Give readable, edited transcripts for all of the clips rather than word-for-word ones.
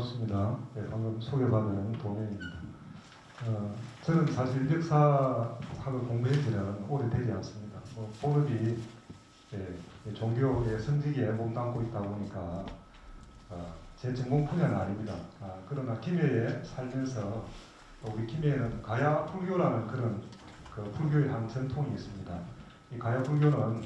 반갑습니다. 네, 방금 소개받은 동현입니다. 저는 사실 역사학을 공부한 지는 오래되지 않습니다. 본업이 종교의 성직에 몸담고 있다 보니까 제 전공 분야는 아닙니다. 그러나 김해에 살면서 우리 김해에는 가야 불교라는 그런 불교의 한 전통이 있습니다. 이 가야 불교는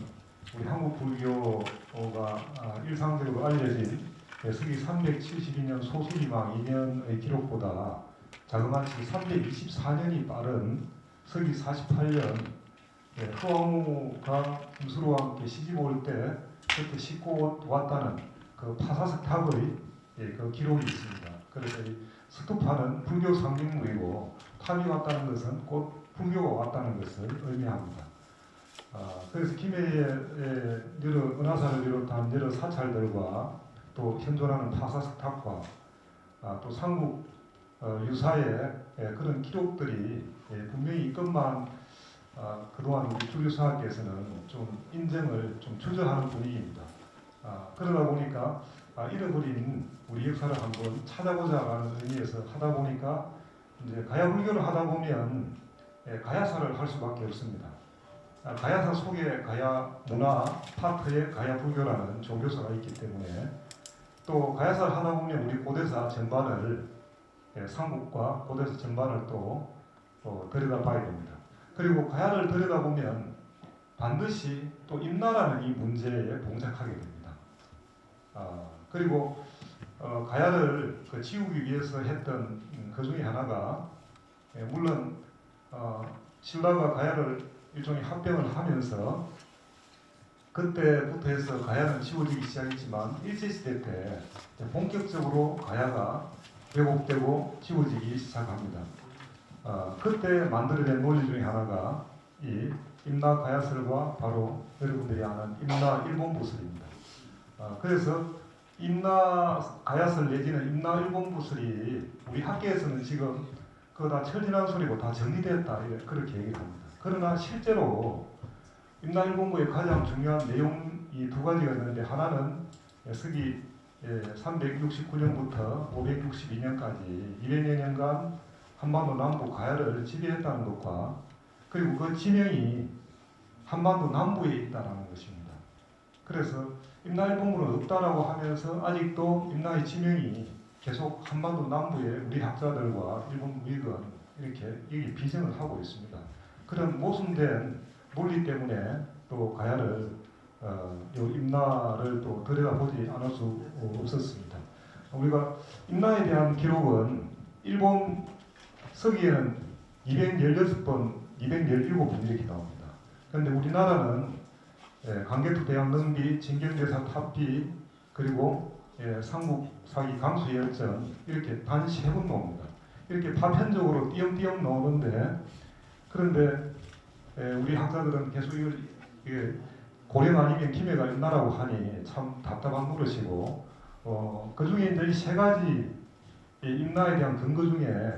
우리 한국 불교가 일상적으로 알려진 서기 372년 소수리망 2년의 기록보다 자그마치 324년이 빠른 서기 48년 허왕우가 김수로와 함께 시집 올 때 그때 싣고 왔다는 그 파사석탑의 그 기록이 있습니다. 그래서 이 스투파는 불교 상징물이고 탑이 왔다는 것은 곧 불교가 왔다는 것을 의미합니다. 그래서 김해의 여러 은하사를 비롯한 여러 사찰들과 또 현존하는 파사석탑과 또 삼국 유사의 그런 기록들이 분명히 있건만 그동안 우리 주류사학계에서는 좀 인정을 좀 주저하는 분위기입니다. 그러다 보니까 잃어버린 우리 역사를 한번 찾아보자라는 의미에서 하다 보니까 이제 가야불교를 하다 보면 가야사를 할 수밖에 없습니다. 가야사 속에 가야 문화 파트에 가야불교라는 종교사가 있기 때문에 또 가야사를 하다 보면 우리 고대사 전반을 삼국과 고대사 전반을 또 들여다봐야 됩니다. 그리고 가야를 들여다보면 반드시 또 임나라는 이 문제에 봉착하게 됩니다. 그리고 가야를 지우기 위해서 했던 그 중에 하나가 물론 신라가 가야를 일종의 합병을 하면서 그때부터 해서 가야는 지워지기 시작했지만 일제시대 때 본격적으로 가야가 왜곡되고 지워지기 시작합니다. 그때 만들어낸 논리 중에 하나가 이 임나가야설과 바로 여러분들이 아는 임나일본부설입니다. 그래서 임나가야설 내지는 임나일본부설이 우리 학계에서는 지금 그거 다 철진한 소리고 다 정리됐다 그렇게 얘기를 합니다. 그러나 실제로 임나일본부의 가장 중요한 내용이 두 가지가 있는데 하나는 서기 369년부터 562년까지 200여 년간 한반도 남부 가야를 지배했다는 것과 그리고 그 지명이 한반도 남부에 있다는 것입니다. 그래서 임나일본부는 없다라고 하면서 아직도 임나의 지명이 계속 한반도 남부에 우리 학자들과 일본 미군 이렇게 여기 비전을 하고 있습니다. 그런 모순된 논리 때문에 또 가야를 임나를 또 들여다보지 않을 수 없었습니다. 우리가 임나에 대한 기록은 일본 서기에는 216번, 217번 이렇게 나옵니다. 그런데 우리나라는 강개토 대왕 능비, 진경대사 탑비, 그리고 삼국사기 강수열전 이렇게 단 3번 나옵니다. 이렇게 파편적으로 띄엄띄엄 나오는데 그런데 우리 학자들은 계속 이걸 고령 아니면 김해가 있나라고 하니 참 답답한 노릇이고 그 중에 이제 3가지 임나에 대한 근거 중에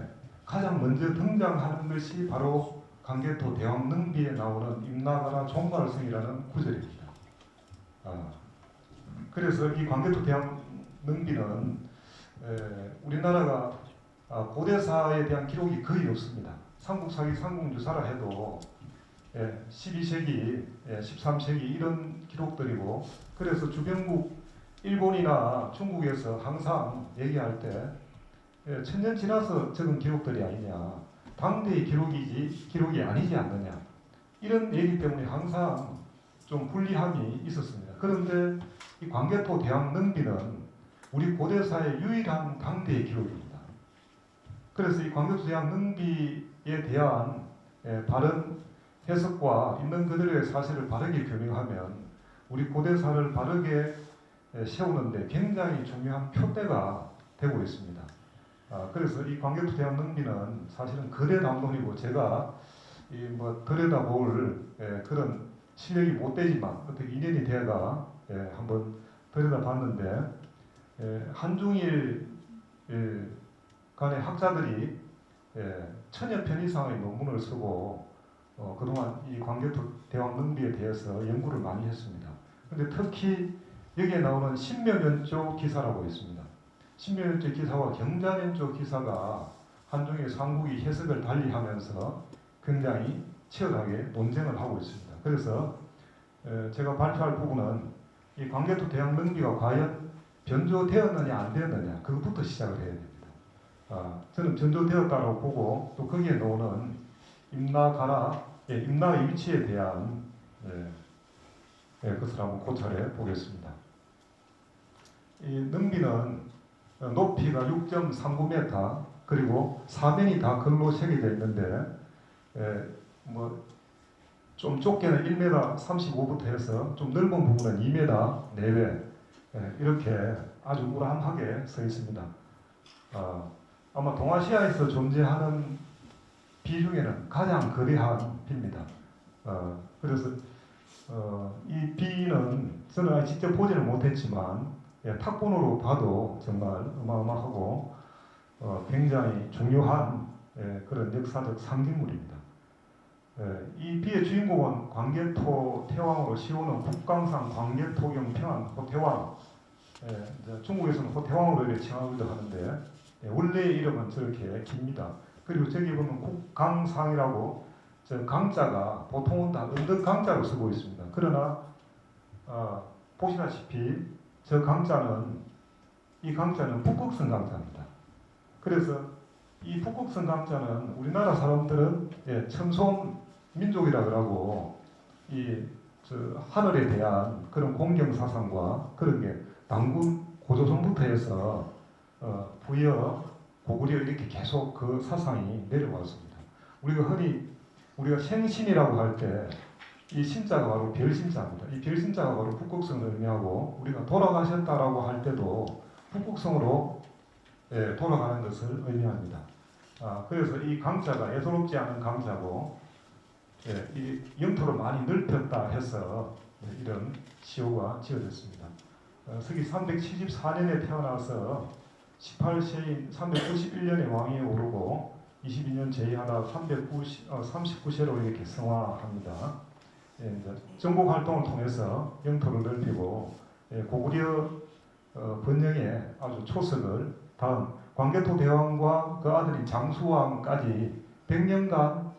가장 먼저 등장하는 것이 바로 강개토 대왕 능비에 나오는 임나가라 종말성이라는 구절입니다. 그래서 이 강개토 대왕 능비는 우리나라가 고대사에 대한 기록이 거의 없습니다. 삼국사기 삼국유사라 해도 12세기, 13세기 이런 기록들이고 그래서 주변국 일본이나 중국에서 항상 얘기할 때 천년 지나서 적은 기록들이 아니냐 당대의 기록이 아니지 않느냐 이런 얘기 때문에 항상 좀 불리함이 있었습니다. 그런데 이 광개토 대왕 능비는 우리 고대사의 유일한 당대의 기록입니다. 그래서 이 광개토 대왕 능비에 대한 바른 해석과 있는 그대로의 사실을 바르게 규명하면 우리 고대사를 바르게 세우는데 굉장히 중요한 표대가 되고 있습니다. 그래서 이 광개토 대왕 능비는 사실은 거대 남론이고 제가 들여다볼 그런 실력이 못 되지만 어떻게 인연이 되어가 한번 들여다봤는데 한중일 간의 학자들이 1000여 편 이상의 논문을 쓰고 그동안 이 광개토 대왕 능비에 대해서 연구를 많이 했습니다. 그런데 특히 여기에 나오는 신명연조 기사라고 있습니다. 신변적 기사와 경자면적 기사가 한중의 삼국이 해석을 달리하면서 굉장히 치열하게 논쟁을 하고 있습니다. 그래서 제가 발표할 부분은 이 광개토 대왕 능비가 과연 변조되었느냐 안 되었느냐 그것부터 시작을 해야 됩니다. 저는 변조되었다고 보고 또 거기에 나오는 임나가라, 임나의 위치에 대한 그것을 한번 고찰해 보겠습니다. 이 능비는 높이가 6.39m 그리고 사면이 다 글로 새겨져 있는데 좀 좁게는 1m 35부터 해서 좀 넓은 부분은 2m 내외 이렇게 아주 우람하게 서 있습니다. 아마 동아시아에서 존재하는 비 중에는 가장 거대한 비입니다. 그래서 이 비는 저는 아직 직접 보지는 못했지만 탁본으로 봐도 정말 어마어마하고 굉장히 중요한 그런 역사적 상징물입니다. 이 비의 주인공은 광개토 태왕으로 시오는 북광산 광개토경 평안 호태왕, 중국에서는 호태왕으로 이렇게 칭하기도 하는데 원래의 이름은 저렇게 깁니다. 그리고 저기 보면 국강상이라고 저 강자가 보통은 다 언덕 강자로 쓰고 있습니다. 그러나 보시다시피 저 강자는 이 강자는 북극성 강자입니다. 그래서 이 북극성 강자는 우리나라 사람들은 천손 민족이라 그러고 저 하늘에 대한 그런 공경 사상과 그런 게 당군 고조선부터 해서 부여 고구려 이렇게 계속 그 사상이 내려왔습니다. 우리가 생신이라고 할 때 이 신자가 바로 별신자입니다. 이 별신자가 바로 북극성을 의미하고 우리가 돌아가셨다라고 할 때도 북극성으로 돌아가는 것을 의미합니다. 그래서 이 강자가 예사롭지 않은 강자고 이 영토를 많이 넓혔다 해서 이런 시호가 지어졌습니다. 서기 374년에 태어나서 18세인 391년에 왕위에 오르고 22년 제위하다 39세로 이렇게 성화합니다. 정복 활동을 통해서 영토를 넓히고 고구려 번영의 아주 초석을 다음 광개토 대왕과 그 아들인 장수왕까지 100년간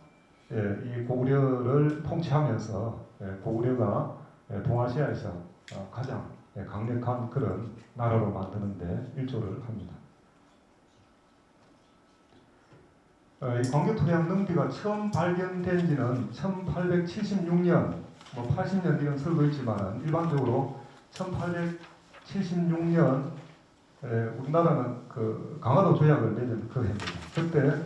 이 고구려를 통치하면서 고구려가 동아시아에서 가장 강력한 그런 나라로 만드는데 일조를 합니다. 이 광개토 대왕 능비가 처음 발견된 지는 1876년, 80년 이런 설도 있지만 일반적으로 1876년 우리나라는 그 강화도 조약을 맺은 그 해입니다. 그때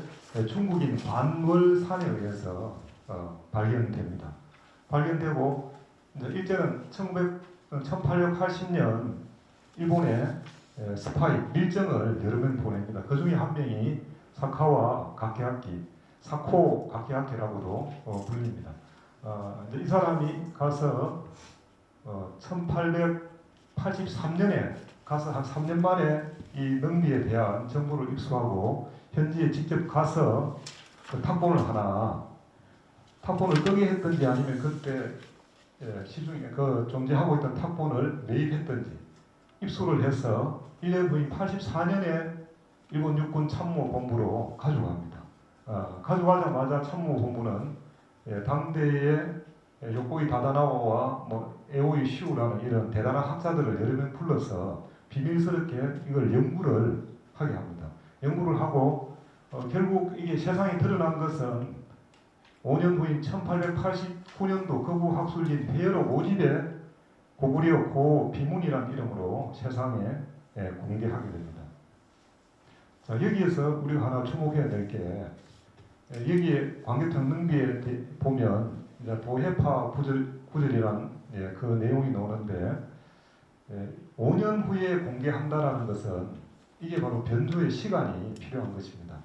중국인 관월산에 의해서 발견됩니다. 발견되고 이제 일제는 1880년 일본에 스파이 밀정을 여러 명 보냅니다. 그 중에 한 명이 사코 가케아키라고도 불립니다. 이제 이 사람이 가서 1883년에 가서 한 3년 만에 이 능비에 대한 정보를 입수하고 현지에 직접 가서 그 탁본을 끄게 했든지 아니면 그때 시중에 그 존재하고 있던 탁본을 매입했든지 입수를 해서 1년 후인 84년에 일본 육군 참모본부로 가져갑니다. 가져가자마자 참모본부는 당대의 요코이 다다나와와 에오이 시우라는 이런 대단한 학자들을 여러 명 불러서 비밀스럽게 이걸 연구를 하게 합니다. 연구를 하고 결국 이게 세상에 드러난 것은 5년 후인 1889년도 거구 학술진 회열록 5집에 고구려 고 비문이라는 이름으로 세상에 공개하게 됩니다. 자, 여기에서 우리가 하나 주목해야 될 게 여기에 광개토 능비에 보면 이제 도해파 구절이라는 그 내용이 나오는데 5년 후에 공개한다라는 것은 이게 바로 변조의 시간이 필요한 것입니다.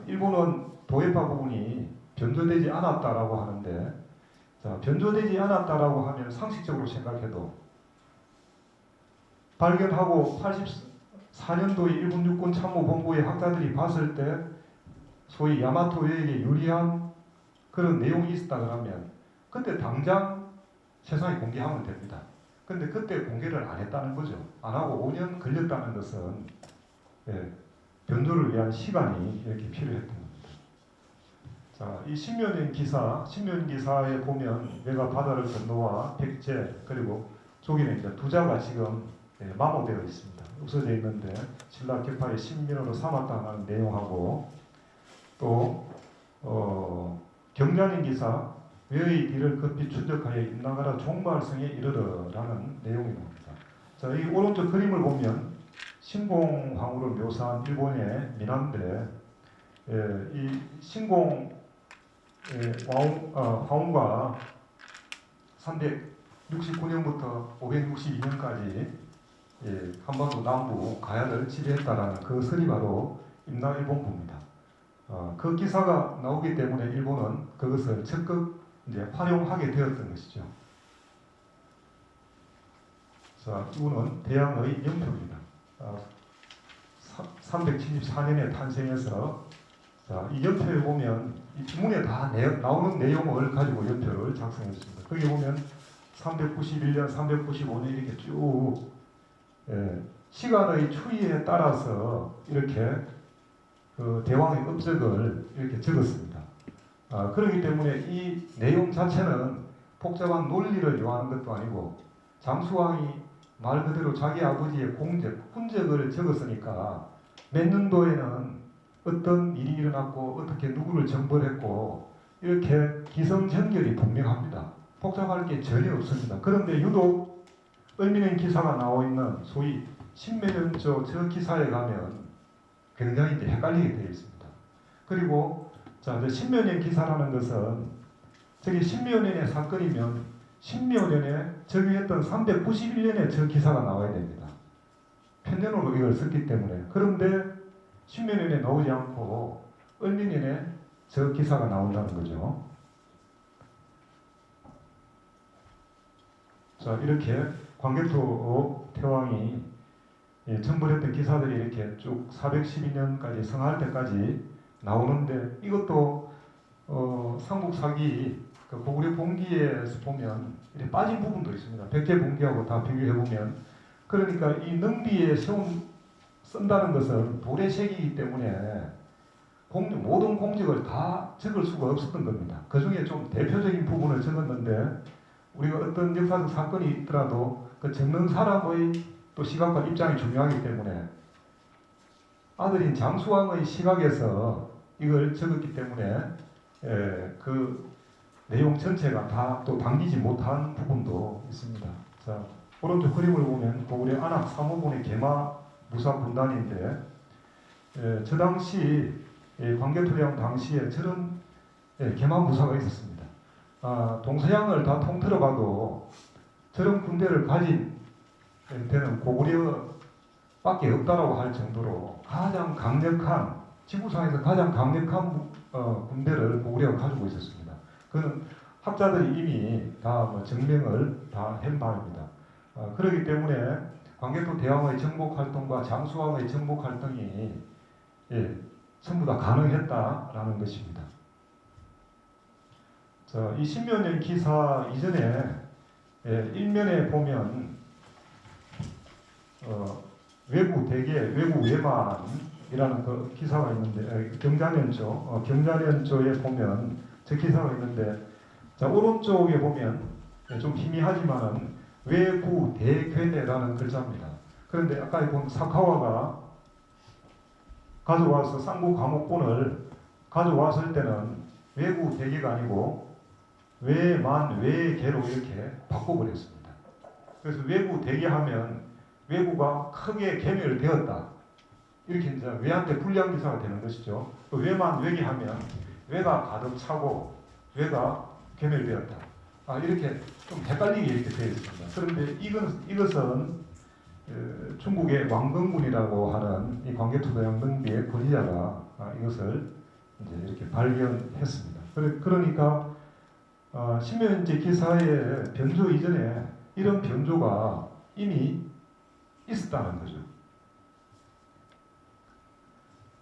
일본은 도해파 부분이 변조되지 않았다라고 하는데 자, 변조되지 않았다라고 하면 상식적으로 생각해도 발견하고 84년도에 일본 육군 참모본부의 학자들이 봤을 때 소위 야마토에게 유리한 그런 내용이 있었다 그러면 그때 당장 세상에 공개하면 됩니다. 근데 그때 공개를 안 했다는 거죠. 안 하고 5년 걸렸다는 것은 변조를 위한 시간이 이렇게 필요했던 겁니다. 자, 이 신묘년 기사에 보면 내가 바다를 건너와 백제 그리고 조기는 이제 두자가 지금 마모되어 있습니다. 없어져 있는데 신라 격파의 신민으로 삼았다는 내용하고 또 경자년 기사 외의 뒤를 급히 추적하여 임나가라 종말성에 이르러라는 내용이 나옵니다. 자, 이 오른쪽 그림을 보면 신공황후를 묘사한 일본의 민화인데 이 신공 황후가 369년부터 562년까지 한반도 남부 가야를 지배했다라는 그 설이 바로 임나일본부입니다. 그 기사가 나오기 때문에 일본은 그것을 적극 이제 활용하게 되었던 것이죠. 자, 이거는 대양의 연표입니다. 374년에 탄생해서 자, 이 연표에 보면 이 지문에 다 나오는 내용을 가지고 연표를 작성했습니다. 거기 보면 391년, 395년 이렇게 쭉 시간의 추이에 따라서 이렇게 그 대왕의 업적을 이렇게 적었습니다. 그렇기 때문에 이 내용 자체는 복잡한 논리를 요하는 것도 아니고 장수왕이 말 그대로 자기 아버지의 훈적을 적었으니까 몇 년도에는 어떤 일이 일어났고 어떻게 누구를 정벌했고 이렇게 기성전결이 분명합니다. 복잡할 게 전혀 없습니다. 그런데 유독 을미년 기사가 나와 있는 소위 신묘년조 저 기사에 가면 굉장히 이제 헷갈리게 되어 있습니다. 그리고 자, 이제 신묘년 기사라는 것은 저기 신묘년의 사건이면 신묘년에 즉위했던 391년에 저 기사가 나와야 됩니다. 편년으로 이걸 썼기 때문에. 그런데 신묘년에 나오지 않고 을미년에 저 기사가 나온다는 거죠. 자, 이렇게 광개토 태왕이 정벌했던 기사들이 이렇게 쭉 412년까지 성할 때까지 나오는데 이것도 삼국사기 그 고구려 봉기에서 보면 이렇게 빠진 부분도 있습니다. 백제 봉기하고 다 비교해 보면 그러니까 이 능비에 쓴다는 것은 도래색이기 때문에 모든 공적을 다 적을 수가 없었던 겁니다. 그 중에 좀 대표적인 부분을 적었는데 우리가 어떤 역사적 사건이 있더라도 그 적는 사람의 또 시각과 입장이 중요하기 때문에 아들인 장수왕의 시각에서 이걸 적었기 때문에 그 내용 전체가 다 또 당기지 못한 부분도 있습니다. 자, 오른쪽 그림을 보면 고구려 안악 사무군의 계마 무사 군단인데 저 당시 광개토령 당시에 저런 계마 무사가 있었습니다. 동서양을 다 통틀어 봐도 저런 군대를 가진 데는 고구려밖에 없다라고 할 정도로 가장 강력한 지구상에서 가장 강력한 군대를 고구려가 가지고 있었습니다. 그는 학자들이 이미 다 증명을 다 한 바입니다. 그렇기 때문에 광개토 대왕의 정복 활동과 장수왕의 정복 활동이 전부 다 가능했다라는 것입니다. 자, 이 신묘년 기사 이전에 일면에 보면 외구 대계, 외구 외만이라는 그 기사가 있는데 경자년조에 보면 저 기사가 있는데 자, 오른쪽에 보면 좀 희미하지만은 외구 대괴대라는 글자입니다. 그런데 아까 본 사카와가 가져와서 쌍구 과목본을 가져왔을 때는 외구 대계가 아니고 외만 외계로 이렇게 바꿔버렸습니다. 그래서 외구 대계하면 외구가 크게 개멸되었다. 이렇게 이제 외한테 불리한 기사가 되는 것이죠. 외만 외계하면 외가 가득 차고 외가 개멸되었다. 이렇게 좀 헷갈리게 이렇게 되어 있습니다. 그런데 이것은 중국의 왕건군이라고 하는 이 광개토대왕 능비의 권위자가 이것을 이제 이렇게 발견했습니다. 그러니까 신묘년제 기사의 변조 이전에 이런 변조가 이미 있었다는 거죠.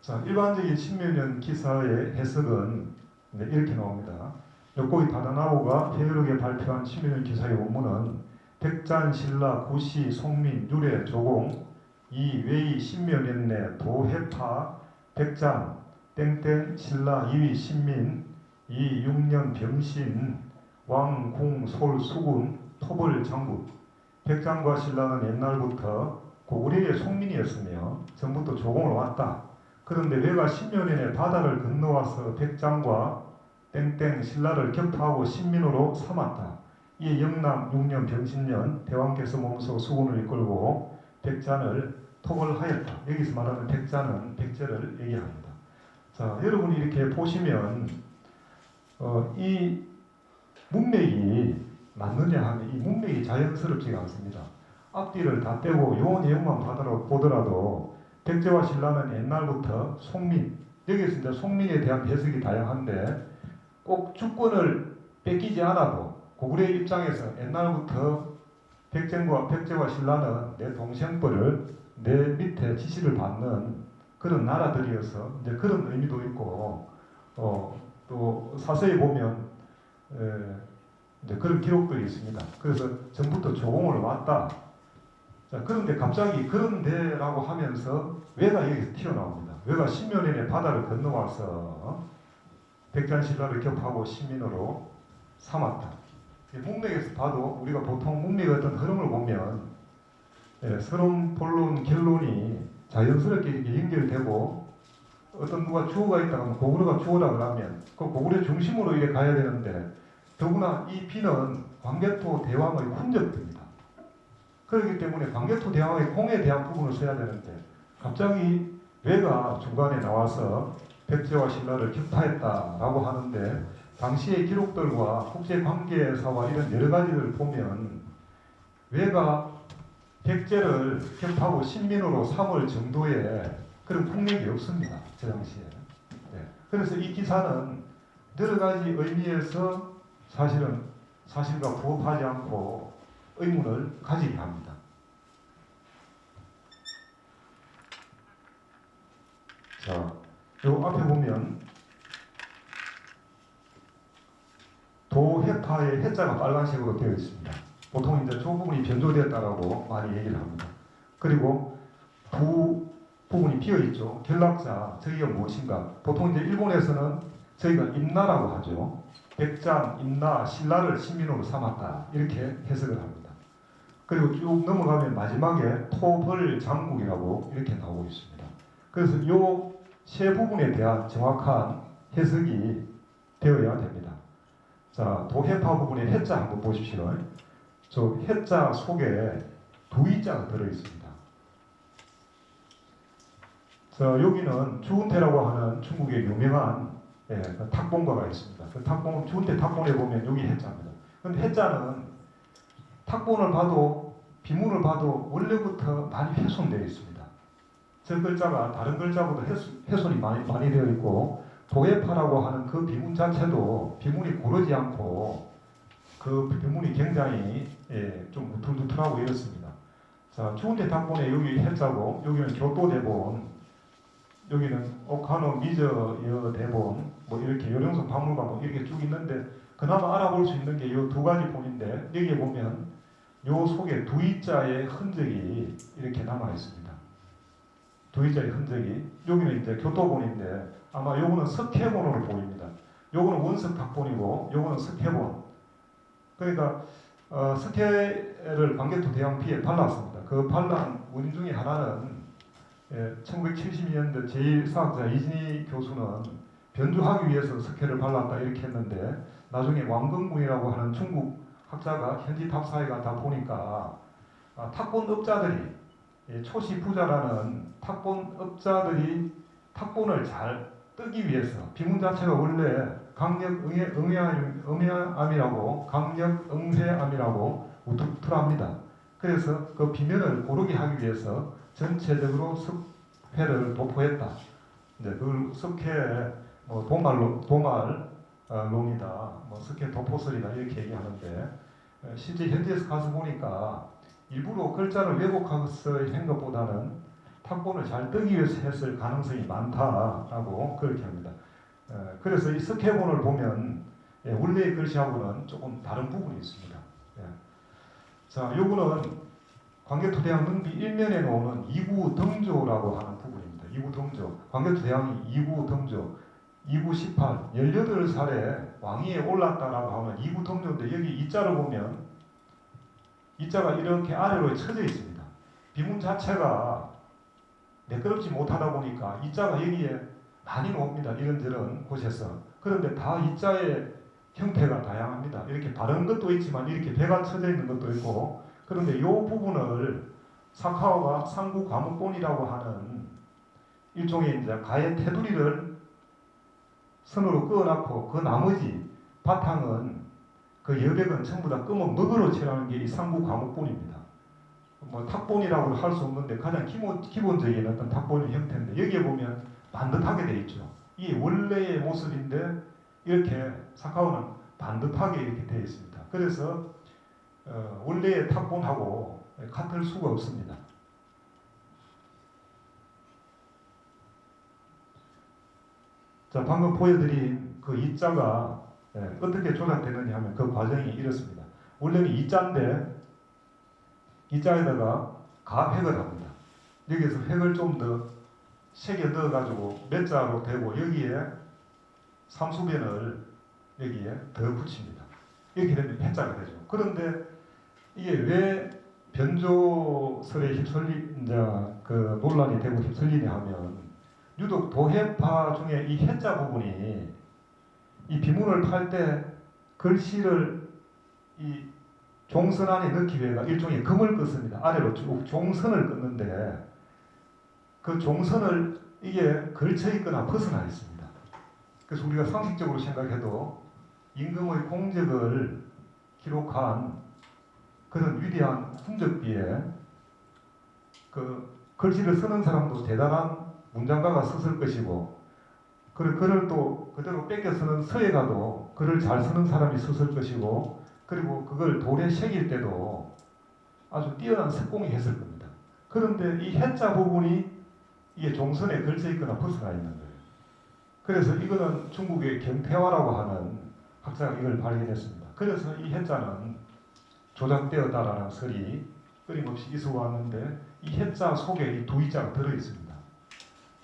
자, 일반적인 신묘년 기사의 해석은 이렇게 나옵니다. 요코이 다다나오가 회유록에 발표한 신묘년 기사의 원문은 백잔, 신라, 구시, 송민, 유래, 조공 이 외이 신묘년내 도해파 백장 땡땡 신라 이위 신민 이 육년 병신 왕궁 솔수군 토벌 장국. 백장과 신라는 옛날부터 고구려의 속민이었으며 전부터 조공을 왔다. 그런데 왜가 신묘년에 바다를 건너와서 백장과 땡땡 신라를 격파하고 신민으로 삼았다. 이에 영남 6년 병신년 대왕께서 몸소 수군을 이끌고 백잔을 토벌하였다. 여기서 말하는 백잔은 백제를 얘기합니다. 자, 여러분이 이렇게 보시면 이 문맥이 맞느냐 하면 이 문맥이 자연스럽지가 않습니다. 앞뒤를 다 떼고 요 내용만 보더라도 백제와 신라는 옛날부터 속민, 여기서 이제 속민에 대한 해석이 다양한데 꼭 주권을 뺏기지 않아도 고구려의 입장에서 옛날부터 백제와 신라는 내 동생뻘을 내 밑에 지시를 받는 그런 나라들이어서 이제 그런 의미도 있고 또 사서에 보면 이제 그런 기록들이 있습니다. 그래서 전부터 조공을 왔다. 자, 그런데 갑자기 그런데라고 하면서 왜가 여기서 튀어나옵니다. 왜가 신묘년에 바다를 건너와서 백잔신라를 격파하고 신민으로 삼았다. 문맥에서 봐도 우리가 보통 문맥의 어떤 흐름을 보면 서론, 본론, 결론이 자연스럽게 이렇게 연결되고 어떤 누가 주어가 있다 하면 고구려가 주어라 그러면 그 고구려 중심으로 이렇게 가야 되는데 더구나 이 비는 광개토 대왕의 훈적입니다. 그렇기 때문에 광개토 대왕의 공에 대한 부분을 써야 되는데 갑자기 왜가 중간에 나와서 백제와 신라를 격파했다라고 하는데 당시의 기록들과 국제관계사와 이런 여러 가지를 보면 왜가 백제를 격파하고 신민으로 삼을 정도의 그런 폭력이 없습니다. 저 당시에. 네. 그래서 이 기사는 여러 가지 의미에서 사실은 사실과 부합하지 않고 의문을 가지게 합니다. 자, 요 앞에 보면 도해파의 해자가 빨간색으로 되어 있습니다. 보통 이제 저 부분이 변조되었다라고 많이 얘기를 합니다. 그리고 부분이 비어 있죠. 결락자, 저기가 무엇인가? 보통 이제 일본에서는 저희가 임나라고 하죠. 백장, 임나, 신라를 신민으로 삼았다 이렇게 해석을 합니다. 그리고 쭉 넘어가면 마지막에 토벌 장국이라고 이렇게 나오고 있습니다. 그래서 이 세 부분에 대한 정확한 해석이 되어야 됩니다. 자, 도해파 부분의 해자 한번 보십시오. 저 해자 속에 두이자가 들어있습니다. 자, 여기는 주운태라고 하는 중국의 유명한 그 탁본가가 있습니다. 그 주운태 탁본에 보면 여기 해자입니다. 그런데 해자는 탁본을 봐도 비문을 봐도 원래부터 많이 훼손되어 있습니다. 저 글자가 다른 글자보다 훼손이 많이 되어 있고 도해파라고 하는 그 비문 자체도 비문이 고르지 않고 그 비문이 굉장히 좀 우툴투툴하고 이렇습니다. 자, 주운태 탁본에 여기 해자고 여기는 교토대본, 여기는 오카노 미저 대본, 뭐 이렇게 요령성 박물관 뭐 이렇게 쭉 있는데 그나마 알아볼 수 있는 게 이 두 가지 본인데 여기에 보면 요 속에 두이자의 흔적이 이렇게 남아 있습니다. 두이자의 흔적이 여기는 이제 교토본인데 아마 요거는 석회본으로 보입니다. 요거는 원석 탁본이고 요거는 석회본. 그러니까 석회를 광개토 대왕피에 발랐습니다. 그 발란 원인 중에 하나는 1972년도 제1사학자 이진희 교수는 변주하기 위해서 석회를 발랐다 이렇게 했는데 나중에 왕건군이라고 하는 중국 학자가 현지 탑사에 가다 보니까 탁본업자들이 초시 부자라는 탁본업자들이 탁본을 잘 뜨기 위해서 비문 자체가 원래 강력응회암이라고 강력응회암이라고 우툴투툴합니다. 그래서 그 비면을 고르게 하기 위해서 전체적으로 석회를 도포했다. 이제 그 석회 도말론이다, 석회 도포설이다 이렇게 얘기하는데 실제 현지에서 가서 보니까 일부러 글자를 왜곡해서 한 것보다는 탁본을 잘 뜨기 위해서 했을 가능성이 많다라고 그렇게 합니다. 그래서 이 석회본을 보면 원래의 글씨하고는 조금 다른 부분이 있습니다. 자, 요거는 광개토대왕 능비 1면에 나오는 이구 등조라고 하는 부분입니다. 이구 등조. 광개토대왕이 이구 등조. 이구 18, 18살에 왕위에 올랐다라고 하면 이구 등조인데 여기 이자를 보면 이자가 이렇게 아래로 쳐져 있습니다. 비문 자체가 매끄럽지 못하다 보니까 이자가 여기에 많이 나옵니다. 이런저런 곳에서. 그런데 다 이자의 형태가 다양합니다. 이렇게 바른 것도 있지만 이렇게 배가 쳐져 있는 것도 있고, 그런데 이 부분을 사카오가 상구 과목본이라고 하는 일종의 이제 가의 테두리를 선으로 그어놨고, 그 나머지 바탕은 그 여백은 전부 다 검은 먹으로 칠하는 게 이 상구 과목본입니다. 뭐 탁본이라고 할 수 없는데 가장 기본적인 어떤 탁본의 형태인데, 여기에 보면 반듯하게 되어 있죠. 이게 원래의 모습인데 이렇게 사카오는 반듯하게 이렇게 되어 있습니다. 그래서 원래의 탁본하고 같을 수가 없습니다. 자, 방금 보여드린 그 이자가 어떻게 조작되느냐 하면 그 과정이 이렇습니다. 원래는 이자인데 이자에다가 가획을 합니다. 여기에서 획을 좀 더 새겨 넣어가지고 몇 자로 되고 여기에 삼수변을 여기에 더 붙입니다. 이렇게 되면 해자가 되죠. 그런데 이게 왜 변조설에 이제 그 논란이 되고 휩쓸리냐 하면, 유독 도해파 중에 이 해자 부분이 이 비문을 팔 때 글씨를 이 종선 안에 넣기 위해서 일종의 금을 긋습니다. 아래로 쭉 종선을 긋는데 그 종선을 이게 걸쳐 있거나 벗어나 있습니다. 그래서 우리가 상식적으로 생각해도 임금의 공적을 기록한 그런 위대한 훈적비에 그 글씨를 쓰는 사람도 대단한 문장가가 썼을 것이고, 그리고 글을 또 그대로 뺏겨 쓰는 서예가도 글을 잘 쓰는 사람이 썼을 것이고, 그리고 그걸 돌에 새길 때도 아주 뛰어난 석공이 했을 겁니다. 그런데 이 해자 부분이 이게 종선에 걸쳐 있거나 벗어나 있는 거예요. 그래서 이거는 중국의 경태화라고 하는 학자가 이걸 발견했습니다. 그래서 이 해자는 조작되었다라는 설이 끊임없이 있어 왔는데, 이 해자 속에 이 두 이자가 들어 있습니다.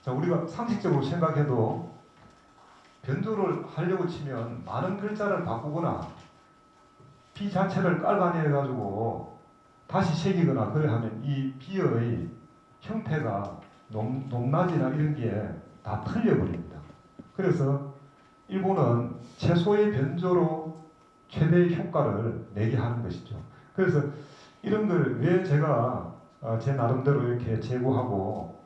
자, 우리가 상식적으로 생각해도 변조를 하려고 치면 많은 글자를 바꾸거나 비 자체를 깔아내가지고 다시 새기거나 그래 하면 이 비의 형태가 높낮이나 이런 게 다 틀려버립니다. 그래서 일본은 최소의 변조로 최대의 효과를 내게 하는 것이죠. 그래서 이런 걸 왜 제가 제 나름대로 이렇게 제고하고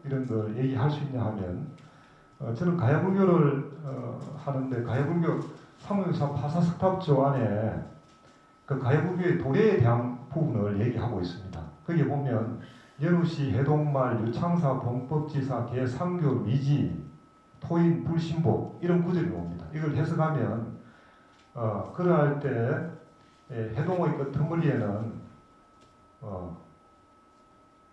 이런 걸 얘기할 수 있냐 하면, 저는 가야불교를 하는데 가야불교 사무유사 파사석탑조 안에 그 가야불교의 도래에 대한 부분을 얘기하고 있습니다. 거기에 보면 연우시, 해동말, 유창사, 봉법지사, 개상교, 미지, 토인, 불신복 이런 구절이 옵니다. 이걸 해석하면 그러할 때 해동의 끄트머리에는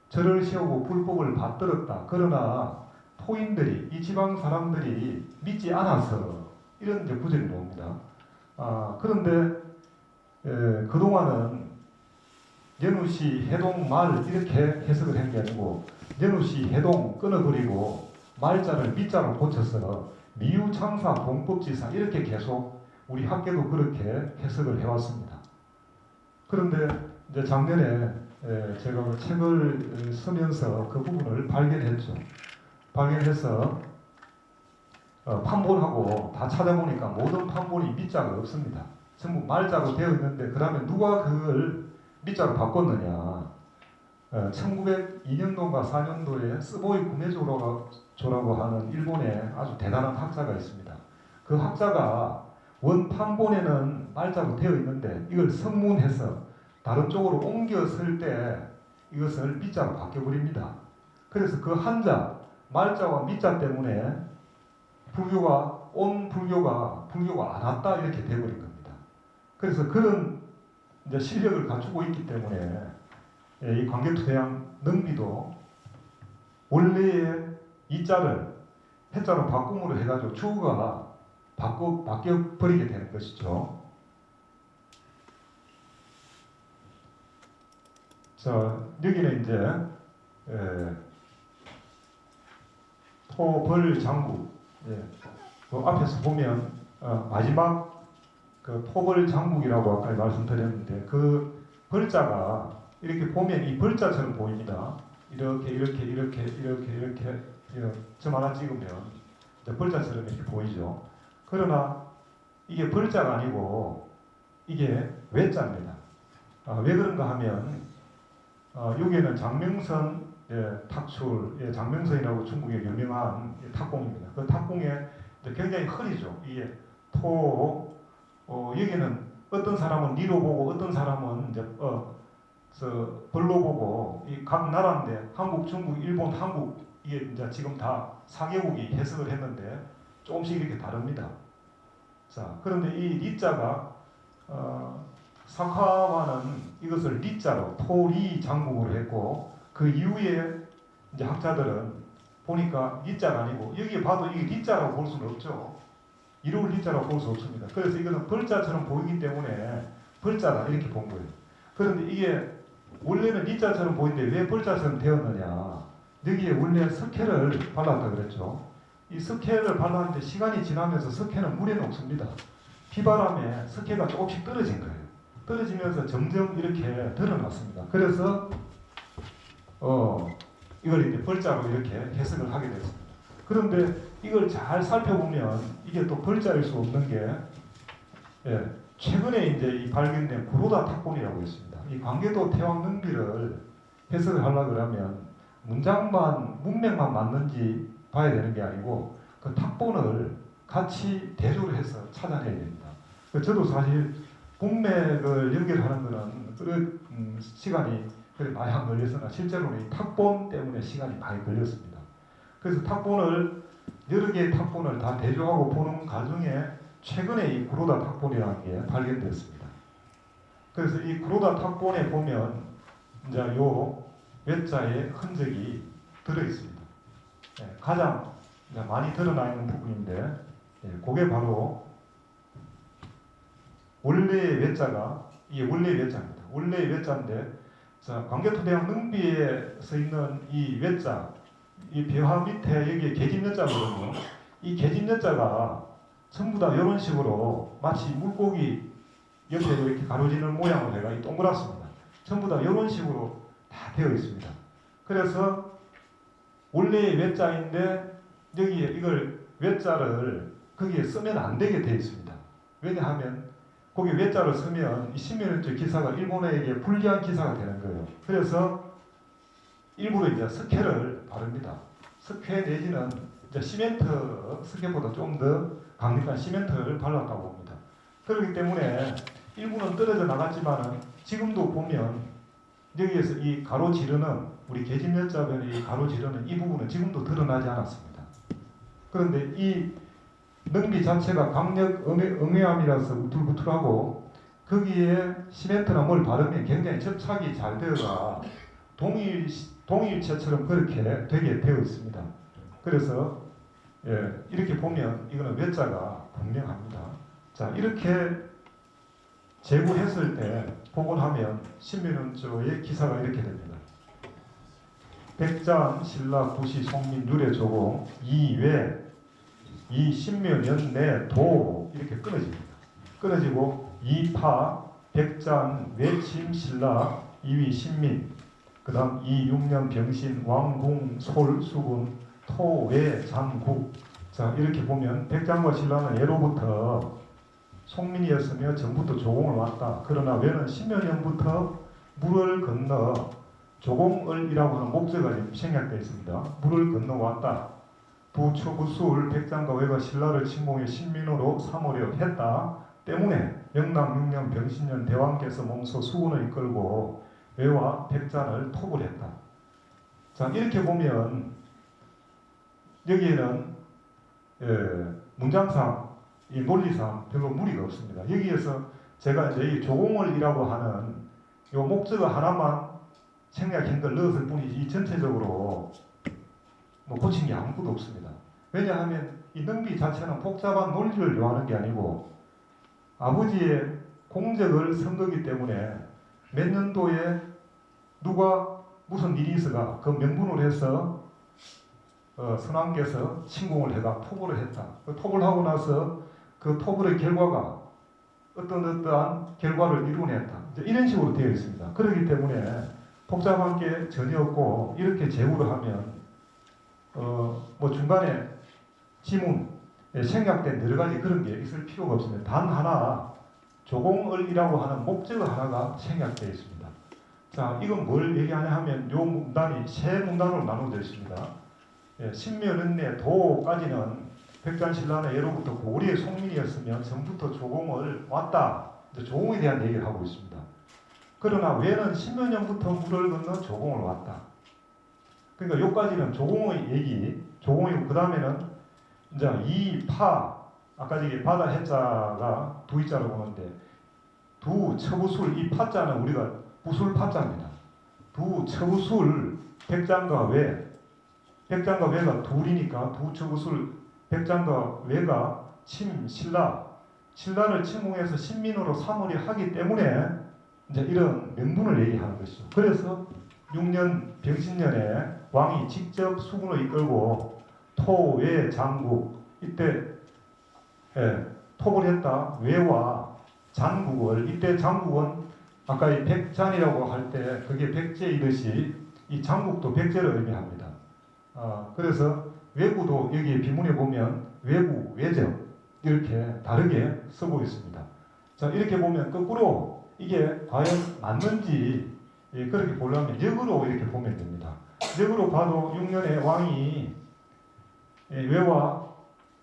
절을 세우고 불법을 받들었다. 그러나 토인들이, 이 지방 사람들이 믿지 않아서 이런 이제 구절이 나옵니다. 그런데 그동안은 연우시, 해동, 말 이렇게 해석을 한 게 아니고, 연우시, 해동 끊어버리고 말자를 미자로 고쳐서 미유창사, 봉법지사 이렇게 계속 우리 학계도 그렇게 해석을 해왔습니다. 그런데 이제 작년에 제가 그 책을 쓰면서 그 부분을 발견했죠. 발견해서 판본하고 다 찾아보니까 모든 판본이 미자가 없습니다. 전부 말자로 되어 있는데, 그러면 누가 그걸 미자로 바꿨느냐? 1902년도인가 4년도에 스보이 구메조라고 하는 일본의 아주 대단한 학자가 있습니다. 그 학자가 원 판본에는 말자로 되어 있는데 이걸 성문해서 다른 쪽으로 옮겨 쓸 때 이것을 미자로 바뀌어버립니다. 그래서 그 한자, 말자와 미자 때문에 불교가 안 왔다 이렇게 돼버린 겁니다. 그래서 그런 이제 실력을 갖추고 있기 때문에 이 광개토대왕 능비도 원래의 이자를 해자로 바꿈으로 해가지고 주어가 바뀌어버리게 되는 것이죠. 자, 여기는 이제 에, 토벌 장구. 예. 그 앞에서 보면 마지막 그 토벌 장국이라고 아까 말씀드렸는데 그 벌자가 이렇게 보면 이 벌자처럼 보입니다. 이렇게 점 하나 찍으면 이제 벌자처럼 이렇게 보이죠. 그러나 이게 벌자가 아니고 이게 외자입니다. 왜 그런가 하면 여기에는 장명선 탁출, 장명선이라고 중국의 유명한 탁공입니다. 그 탁공에 굉장히 흐리죠. 이게 여기는 어떤 사람은 니로 보고 어떤 사람은 이제 벌로 보고 이 각 나라인데 한국, 중국, 일본, 한국 이게 이제 지금 다 4개국이 해석을 했는데 조금씩 이렇게 다릅니다. 자, 그런데 이 리자가 사카와는 이것을 리자로 토리 장국으로 했고 그 이후에 이제 학자들은 보니까 리자가 아니고 여기에 봐도 이게 리자라고 볼 수는 없죠. 이름을 리자라고 볼 수 없습니다. 그래서 이거는 벌자처럼 보이기 때문에 벌자다 이렇게 본 거예요. 그런데 이게 원래는 리자처럼 보이는데 왜 벌자처럼 되었느냐? 여기에 원래 석회를 발랐다 그랬죠. 이 석회를 발랐는데 시간이 지나면서 석회는 물에 녹습니다. 비바람에 석회가 조금씩 떨어진 거예요. 떨어지면서 점점 이렇게 드러났습니다. 그래서 이걸 이제 벌자로 이렇게 해석을 하게 됐습니다. 그런데 이걸 잘 살펴보면 이게 또 벌자일 수 없는 게 최근에 이제 이 발견된 구로다 탁본이라고 있습니다. 이 광개도 태왕 능비를 해석을 하려고 그러면 문맥만 맞는지 봐야 되는 게 아니고 그 탁본을 같이 대조를 해서 찾아내야 됩니다. 저도 사실 문맥을 연결하는 거는 시간이 그래 많이 안 걸렸으나 실제로는 이 탁본 때문에 시간이 많이 걸렸습니다. 그래서 탁본을 여러 개의 탁본을 다 대조하고 보는 과정에 최근에 이 구로다 탁본이라는 게 발견됐습니다. 그래서 이 구로다 탁본에 보면 이제 요 외자의 흔적이 들어 있습니다. 가장 이제 많이 드러나 있는 부분인데, 그게 바로 원래의 외자가 이게 원래의 외자입니다. 원래의 외자인데, 자 광개토대왕 능비에 서 있는 이 외자, 이 벼하 밑에 여기에 계집여자거든요. 이 계집여자가 전부 다 이런 식으로 마치 물고기 옆에 이렇게 가로지는 모양으로 해가 동그랗습니다. 전부 다 이런 식으로 다 되어 있습니다. 그래서 원래의 외자인데 여기에 이걸 외자를 거기에 쓰면 안 되게 되어 있습니다. 왜냐하면 거기 외자를 쓰면 이 신면일주 기사가 일본어에게 불리한 기사가 되는 거예요. 그래서 일부러 이제 석회를 바릅니다. 석회 내지는 이제 시멘트, 석회보다 좀 더 강력한 시멘트를 발랐다고 봅니다. 그렇기 때문에 일부는 떨어져 나갔지만은 지금도 보면 여기에서 이 가로지르는 우리 계집여자변의 이 가로지르는 이 부분은 지금도 드러나지 않았습니다. 그런데 이 능비 자체가 강력 응애암이라서 우툴부툴하고 거기에 시멘트나 뭘 바르면 굉장히 접착이 잘 되어가 동일체처럼 그렇게 되게 되어 있습니다. 그래서 이렇게 보면 이거는 외자가 분명합니다. 자, 이렇게 제구했을 때 복원하면 신민원조의 기사가 이렇게 됩니다. 백장, 신라, 구시, 송민, 유래, 조공, 이외, 이 신묘, 연내, 도 이렇게 끊어집니다. 끊어지고 이파, 백장, 외침, 신라, 이위, 신민, 그 다음 이육년, 병신, 왕궁, 솔, 수군, 토, 외, 장국. 자, 이렇게 보면 백장과 신라는 예로부터 송민이었으며 전부터 조공을 왔다. 그러나 외는 신묘년부터 물을 건너 조공을이라고 하는 목적가 생략되어 있습니다. 물을 건너왔다. 부초부술 백장과 외가 신라를 침공해 신민으로 삼으려 했다. 때문에 영남 6년 병신년 대왕께서 몸소 수군을 이끌고 외와 백잔을 톱을 했다. 자, 이렇게 보면 여기에는 문장상, 이 논리상 별로 무리가 없습니다. 여기에서 제가 이제 이 조공을이라고 하는 요 목적어 하나만 생략한 걸 넣었을 뿐이지 이 전체적으로 뭐 고친 게 아무것도 없습니다. 왜냐하면 이 능비 자체는 복잡한 논리를 요하는 게 아니고 아버지의 공적을 쓴 거기 때문에 몇 년도에 누가 무슨 일이 있어가 그 명분으로 해서 선왕께서 침공을 해가 토벌을 했다. 그 토벌하고 나서 그 토벌의 결과가 어떠한 결과를 이루어냈다. 이런 식으로 되어 있습니다. 그렇기 때문에 복잡한 게 전혀 없고 이렇게 제후를 하면 뭐 중간에 지문, 생략된 여러 가지 그런 게 있을 필요가 없습니다. 단 하나 조공을이라고 하는 목적 하나가 생략되어 있습니다. 자, 이건 뭘 얘기하냐 하면 요 문단이 세 문단으로 나누어져 있습니다. 신묘연내 도까지는 백전신라는 예로부터 고구려의 속민이었으면 전부터 조공을 왔다. 조공에 대한 얘기를 하고 있습니다. 그러나 왜는 신묘년부터 물을 건너 조공을 왔다. 그러니까 여기까지는 조공의 얘기, 조공이고 그 다음에는 이제 이 파, 아까 저기 바다 해자가 두 이자로 보는데 두 처부술 이 파자는 우리가 부술 파자입니다. 두 처부술 백장과 외, 백장과 외가 둘이니까 두 처부술 백장과 외가 신라를 침공해서 신민으로 삼으려 하기 때문에 이제 이런 명분을 얘기하는 것이죠. 그래서 6년 병신년에 왕이 직접 수군을 이끌고 토외 장국 이때 토벌했다. 외와 장국을 이때 장국은 아까 이 백잔이라고 할 때 그게 백제이듯이 이 장국도 백제를 의미합니다. 그래서 외구도 여기 비문에 보면 외구, 외적 이렇게 다르게 쓰고 있습니다. 자, 이렇게 보면 거꾸로 이게 과연 맞는지 그렇게 보려면 역으로 이렇게 보면 됩니다. 역으로 봐도 6년에 왕이 외와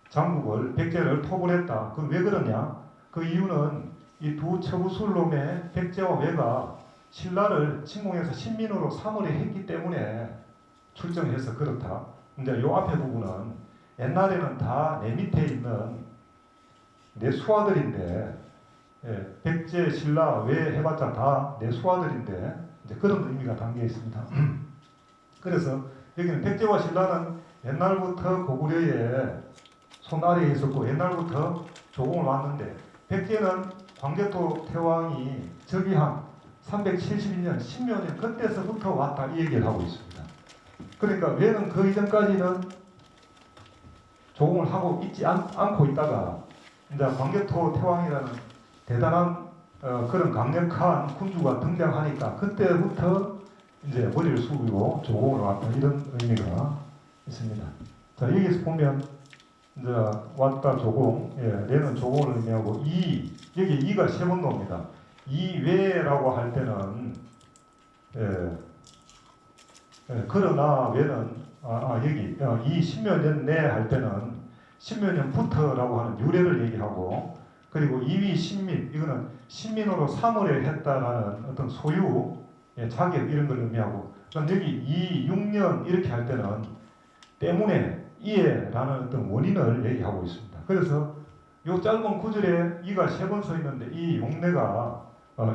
장국을 백제를 토벌했다. 그럼 왜 그러냐? 그 이유는 이 두 처부술놈의 백제와 외가 신라를 침공해서 신민으로 삼으려 했기 때문에 출정해서 그렇다. 이제 요 앞에 부분은 옛날에는 다 내 밑에 있는 내 수하들인데 백제, 신라, 외 해봤자 다 내 수하들인데 이제 그런 의미가 담겨 있습니다. 그래서 여기는 백제와 신라는 옛날부터 고구려의 손 아래에 있었고 옛날부터 조공을 왔는데 백제는 광개토 태왕이 즉위한 371년 신묘년 그때서부터 왔다 이 얘기를 하고 있습니다. 그러니까 외는 그 이전까지는 조공을 하고 있지 않고 있다가 이제 광개토 태왕이라는 대단한 그런 강력한 군주가 등장하니까 그때부터 이제 머리를 숙이고 조공을 왔다 이런 의미가 있습니다. 자, 여기서 보면 이제 왔다 조공, 얘는 조공을 의미하고 여기 이가 세 번 나옵니다. 이외라고 할 때는 그러나 외는 여기 이 신묘년 내 할 때는 신묘년부터라고 하는 유래를 얘기하고 그리고 이위 신민 이거는 신민으로 삼으려 했다라는 어떤 소유 자격 이런 걸 의미하고 그럼 여기 이 6년 이렇게 할 때는 때문에 이에라는 어떤 원인을 얘기하고 있습니다. 그래서 이 짧은 구절에 이가 세 번 서 있는데 이 용례가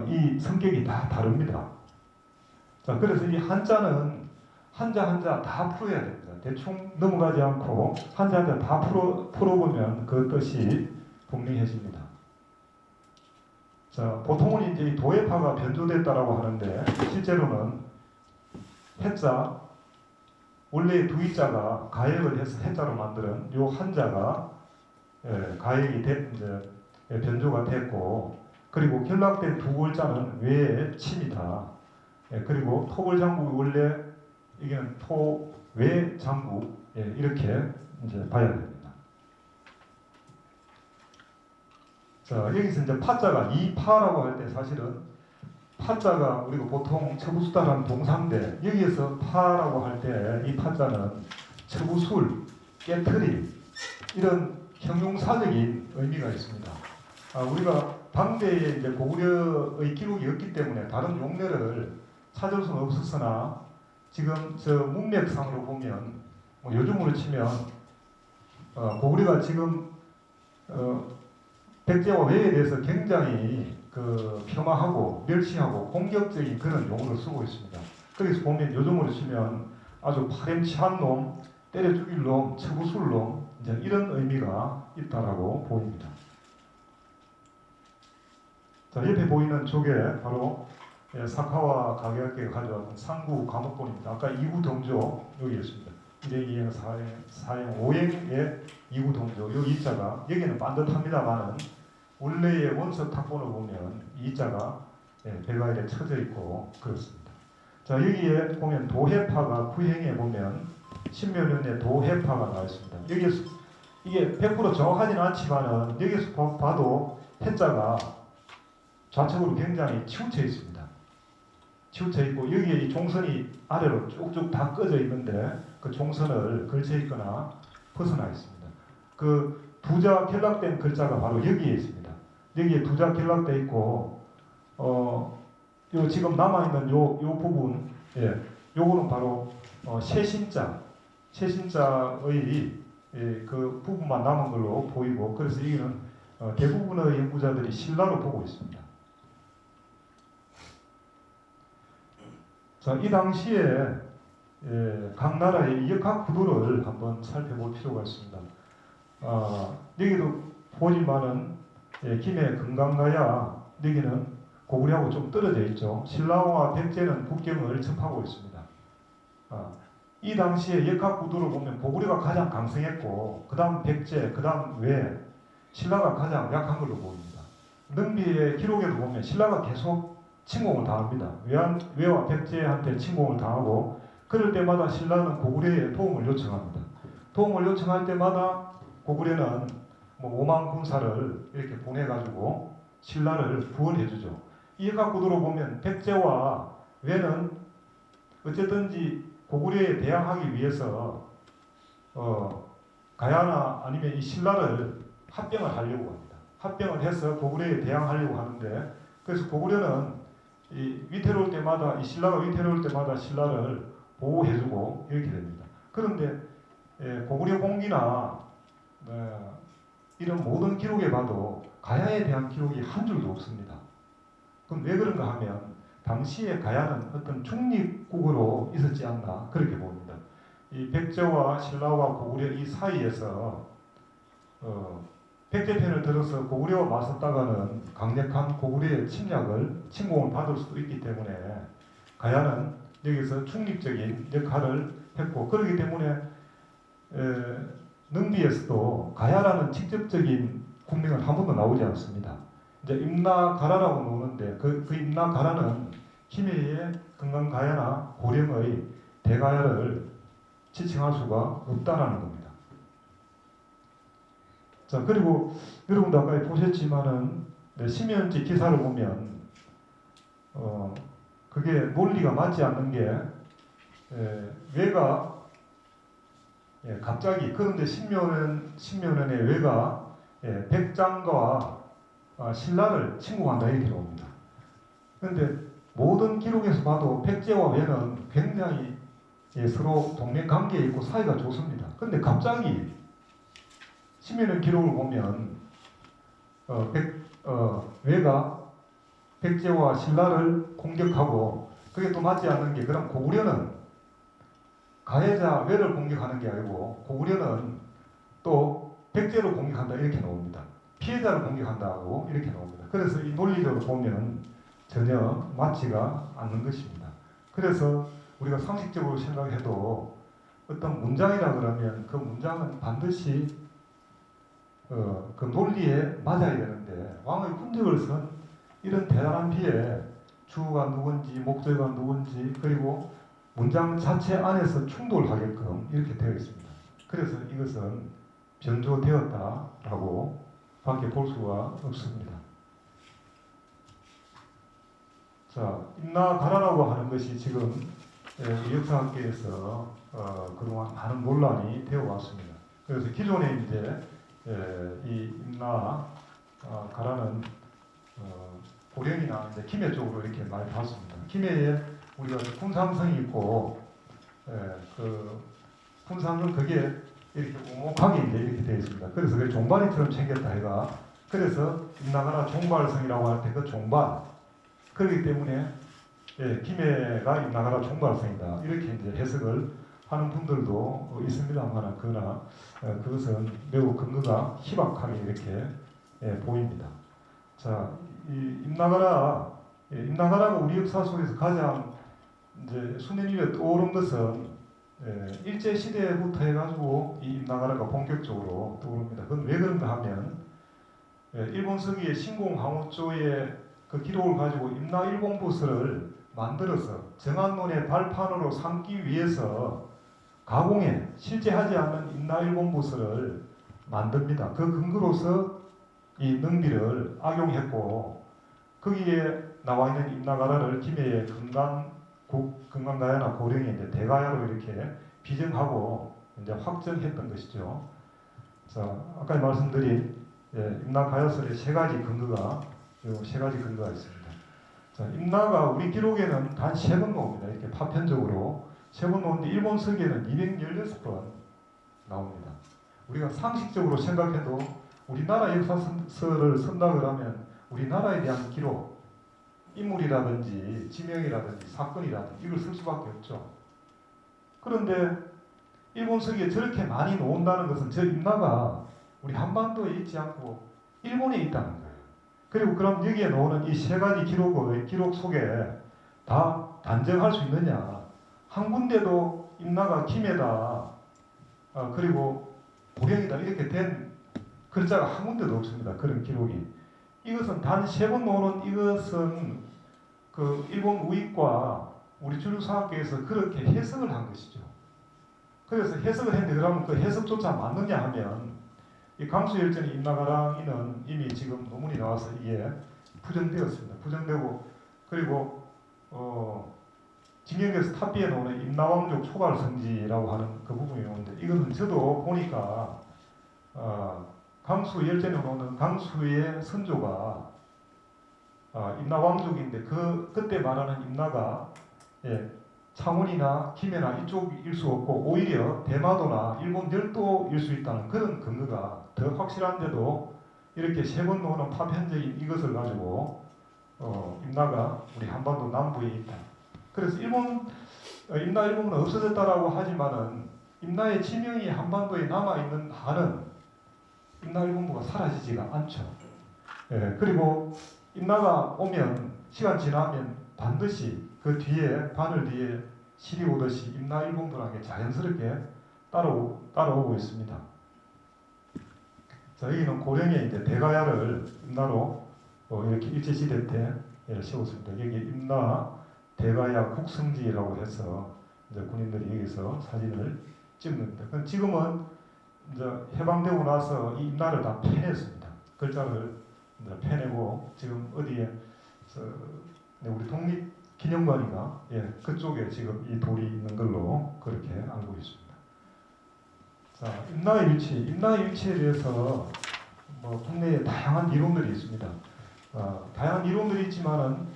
이 성격이 다 다릅니다. 자, 그래서 이 한자는 한자 다 풀어야 됩니다. 대충 넘어가지 않고 한자 다 풀어보면 그 뜻이 분명해집니다. 자, 보통은 이제 도해파가 변조됐다라고 하는데 실제로는 해자 원래 두 이자가 가역을 해서 해자로 만드는 요 한자가 가역이 이제 변조가 됐고 그리고 결락된 두 글자는 외의 침이다. 그리고 토벌장국이 원래 이게는 토외장국 이렇게 이제 봐야 됩니다. 자, 여기서 이제 파자가 이 파라고 할 때 사실은 파자가 우리가 보통 처부수다라는 동사인데 여기에서 파라고 할 때 이 파자는 처부술, 깨트림 이런 형용사적인 의미가 있습니다. 우리가 당대에 이제 고구려의 기록이 없기 때문에 다른 용례를 찾을 수는 없었으나 지금 저 문맥상으로 보면 뭐 요즘으로 치면 고구려가 지금 백제와 외에 대해서 굉장히 폄하하고 멸시하고 공격적인 그런 용어를 쓰고 있습니다. 거기서 보면 요즘으로 치면 아주 파렴치한 놈, 때려 죽일 놈, 처부술 놈 이제 이런 의미가 있다라고 보입니다. 자, 옆에 보이는 쪽에 바로 사카와 가게학계가 가져왔던 상구 감옥본입니다. 아까 이구 동조 여기 있습니다. 1행, 2행, 4행, 4행, 5행의 이구 동조. 요 이자가 여기는 반듯합니다만은 원래의 원서 탁본을 보면 이자가 배가일에 쳐져 있고 그렇습니다. 자, 여기에 보면 도해파가 구행에 보면 신묘년에 도해파가 나와 있습니다. 여기에서 이게 100% 정확하지는 않지만은 여기서 봐도 해자가 좌측으로 굉장히 치우쳐 있습니다. 치우쳐 있고 여기에 이 종선이 아래로 쭉쭉 다 꺼져 있는데 그 종선을 걸쳐 있거나 벗어나 있습니다. 그 두자 결락된 글자가 바로 여기에 있습니다. 여기에 두자 결락돼 있고 요 지금 남아 있는 요 부분, 요거는 바로 세신자의 그 부분만 남은 걸로 보이고, 그래서 여기는 대부분의 연구자들이 신라로 보고 있습니다. 자, 이 당시에 각 나라의 역학 구도를 한번 살펴볼 필요가 있습니다. 여기도 보지만은 김해 금강가야 여기는 고구려하고 좀 떨어져 있죠. 신라와 백제는 국경을 접하고 있습니다. 이 당시에 역학 구도를 보면 고구려가 가장 강성했고, 그 다음 백제, 그 다음 외, 신라가 가장 약한 걸로 보입니다. 능비의 기록에도 보면 신라가 계속 침공을 당합니다. 외와 백제한테 침공을 당하고, 그럴 때마다 신라는 고구려에 도움을 요청합니다. 도움을 요청할 때마다 고구려는 5만 군사를 이렇게 보내가지고 신라를 구원해주죠. 이 역학 구도로 보면 백제와 외는 어쨌든지 고구려에 대항하기 위해서 가야나 아니면 이 신라를 합병을 하려고 합니다. 합병을 해서 고구려에 대항하려고 하는데, 그래서 고구려는 이 위태로울 때마다, 이 신라가 위태로울 때마다 신라를 보호해주고 이렇게 됩니다. 그런데 고구려 공기나 이런 모든 기록에 봐도 가야에 대한 기록이 한 줄도 없습니다. 그럼 왜 그런가 하면 당시에 가야는 어떤 중립국으로 있었지 않나 그렇게 봅니다. 이 백제와 신라와 고구려 이 사이에서 백제편을 들어서 고구려와 맞섰다가는 강력한 고구려의 침공을 받을 수도 있기 때문에 가야는 여기서 중립적인 역할을 했고, 그렇기 때문에 능비에서도 가야라는 직접적인 국명은 한 번도 나오지 않습니다. 이제 임나가라라고 나오는데 그 임나가라는 김해의 금강가야나 고령의 대가야를 지칭할 수가 없다라는 겁니다. 자, 그리고 여러분도 아까 보셨지만은 심연지 기사를 보면 그게 논리가 맞지 않는 게 외가 갑자기, 그런데 신묘년의 외가 백장과 신라를 침공한다 이렇게 나옵니다. 그런데 모든 기록에서 봐도 백제와 외는 굉장히 서로 동맹 관계에 있고 사이가 좋습니다. 그런데 갑자기 신묘년 기록을 보면 외가 백제와 신라를 공격하고, 그게 또 맞지 않는 게, 그럼 고구려는 가해자 외를 공격하는 게 아니고 고구려는 또 백제를 공격한다 이렇게 나옵니다. 피해자를 공격한다고 이렇게 나옵니다. 그래서 이 논리적으로 보면 전혀 맞지가 않는 것입니다. 그래서 우리가 상식적으로 생각해도 어떤 문장이라 그러면 그 문장은 반드시 그 논리에 맞아야 되는데, 왕의 군적을 쓴 이런 대단한 비에 주어가 누군지 목적어가 누군지 그리고 문장 자체 안에서 충돌하게끔 이렇게 되어 있습니다. 그래서 이것은 변조되었다라고 밖에 볼 수가 없습니다. 자, 임나가라라고 하는 것이 지금 역사학계에서 그동안 많은 논란이 되어 왔습니다. 그래서 기존에 이제 이 임나가라는 고령이나 이제 김해 쪽으로 이렇게 많이 봤습니다. 김해에 우리가 군산성이 있고, 그 군산은 그게 이렇게 오목하게 이제 이렇게 되어 있습니다. 그래서 그 종발이처럼 생겼다 해가, 그래서 임나가라 종발성이라고 할 때 그 종발, 그렇기 때문에 김해가 임나가라 종발성이다 이렇게 이제 해석을 하는 분들도 있습니다만, 그러나 그것은 매우 근거가 희박하게 이렇게 보입니다. 자, 이 임나가라 임나가라가 우리 역사 속에서 가장 이제 수년 이래 떠오른 것은 일제 시대부터 해가지고 이 임나가라가 본격적으로 떠오릅니다. 그건 왜 그런가 하면 일본 서기의 신공항우조의 그 기록을 가지고 임나일본부서를 만들어서 정한론의 발판으로 삼기 위해서 가공해 실제 하지 않는 임나일본부서를 만듭니다. 그 근거로서 이 능비를 악용했고 거기에 나와 있는 임나가라를 김해의 금강가야나 고령의 이제 대가야로 이렇게 비정하고 이제 확정했던 것이죠. 자, 아까 말씀드린 임나가야설의 세 가지 근거가 있습니다. 자, 임나가 우리 기록에는 단 3번 나옵니다. 이렇게 파편적으로 3번 나오는데 일본 서기에는 216번 나옵니다. 우리가 상식적으로 생각해도 우리나라 역사서를 쓴다고 하면 우리나라에 대한 기록, 인물이라든지 지명이라든지 사건이라든지 이걸 쓸 수밖에 없죠. 그런데 일본 서기에 저렇게 많이 나온다는 것은 저 임나가 우리 한반도에 있지 않고 일본에 있다는 거예요. 그리고 그럼 여기에 나오는 이 3가지 기록 속에 다 단정할 수 있느냐? 한 군데도 임나가 김해다, 그리고 보령이다 이렇게 된 글자가 한 군데도 없습니다. 그런 기록이. 이것은 단 3번 나오는 이것은 그 일본 우익과 우리 주류사학계에서 그렇게 해석을 한 것이죠. 그래서 해석을 했는데 그러면 그 해석조차 맞느냐 하면 이 강수열전의 임나가랑이는 이미 지금 논문이 나와서 이게 부정되었습니다. 부정되고 그리고 진경에서 탑비에 나오는 임나왕족 초발성지라고 하는 그 부분이 나오는데 이것은 저도 보니까 강수열전에 나오는 강수의 선조가 임나왕족인데 그때 말하는 임나가 창원이나 김해나 이쪽일 수 없고 오히려 대마도나 일본 열도일 수 있다는 그런 근거가 더 확실한데도 이렇게 3번 나오는 파편적인 이것을 가지고 임나가 우리 한반도 남부에 있다. 그래서 임나 일본은 없어졌다라고 하지만은 임나의 지명이 한반도에 남아있는 한은 임나 일본부가 사라지지가 않죠. 그리고 임나가 오면 시간 지나면 반드시 그 뒤에 바늘 뒤에 실이 오듯이 임나 일본부라는 게 자연스럽게 따라오고 있습니다. 자, 여기는 고령의 이제 대가야를 임나로 이렇게 일제시대 때 세웠습니다. 여기 임나 대가야 국성지라고 해서 이제 군인들이 여기서 사진을 찍는다. 지금은 이제 해방되고 나서 이 임나를 다 패냈습니다. 글자를 이제 패내고 지금 어디에 우리 독립기념관인가 그쪽에 지금 이 돌이 있는 걸로 그렇게 알고 있습니다. 자, 임나의 위치에 대해서 국내에 다양한 이론들이 있습니다. 다양한 이론들이 있지만은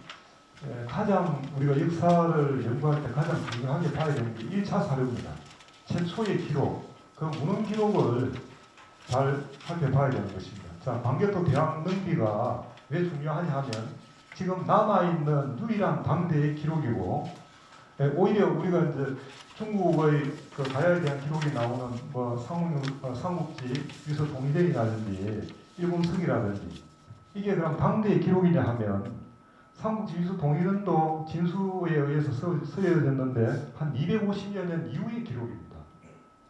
가장 우리가 역사를 연구할 때 가장 중요하게 봐야 되는 게 1차 사료입니다. 최초의 기록, 그 문헌 기록을 잘 살펴봐야 되는 것입니다. 자, 광개토 대왕 능비가 왜 중요하냐 하면 지금 남아있는 유일한 당대의 기록이고 오히려 우리가 이제 중국의 그 가야에 대한 기록이 나오는 삼국지 유서 동의대이라든지 일본 서기라든지 이게 그럼 당대의 기록이냐 하면 삼국지 유서 동의론도 진수에 의해서 쓰여졌는데 한 250여 년 이후의 기록입니다.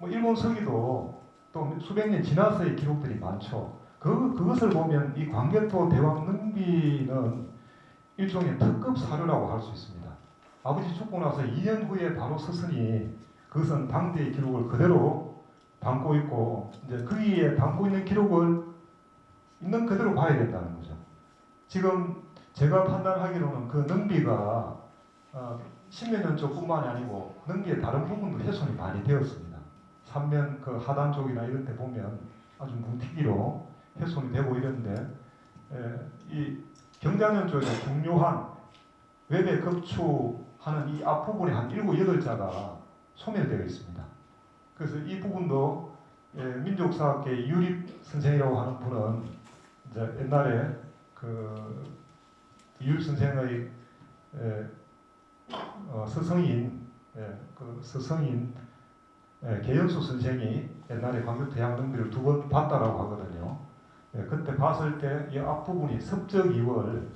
일본 서기도 또 수백 년 지나서의 기록들이 많죠. 그것을 보면 이 광개토 대왕 능비는 일종의 특급 사료라고 할 수 있습니다. 아버지 죽고 나서 2년 후에 바로 썼으니 그것은 당대의 기록을 그대로 담고 있고 이제 거기에 담고 있는 기록을 있는 그대로 봐야 된다는 거죠. 지금 제가 판단하기로는 그 능비가 10몇 년 쪽뿐만이 아니고 능비의 다른 부분도 훼손이 많이 되었습니다. 삼면 그 하단 쪽이나 이런 데 보면 아주 뭉티기로 훼손이 되고 이런데 이 경장년 쪽에 중요한 외배 급추하는 이 앞부분에 한 7, 8자가 소멸되어 있습니다. 그래서 이 부분도 민족사학계 유립 선생이라고 하는 분은 이제 옛날에 그 유립 선생의 스승인 계연수 선생이 옛날에 광개토 대왕 능비를 2번 봤다라고 하거든요. 그때 봤을 때 이 앞부분이 섭적 2월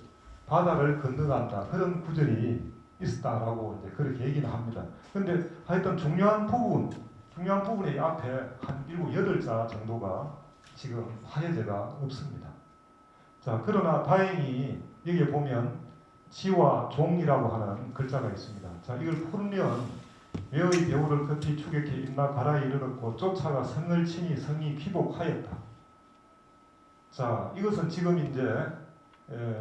바다를 건너간다 그런 구절이 있었다라고 이제 그렇게 얘기는 합니다. 근데 하여튼 중요한 부분의 앞에 한 7, 8자 정도가 지금 화해제가 없습니다. 자, 그러나 다행히 여기에 보면 지와 종이라고 하는 글자가 있습니다. 자, 이걸 풀면 외의 배후를 급히 추격해 임나 가라에 이르렀고 쫓아가 성을 치니 성이 귀복하였다. 자, 이것은 지금 이제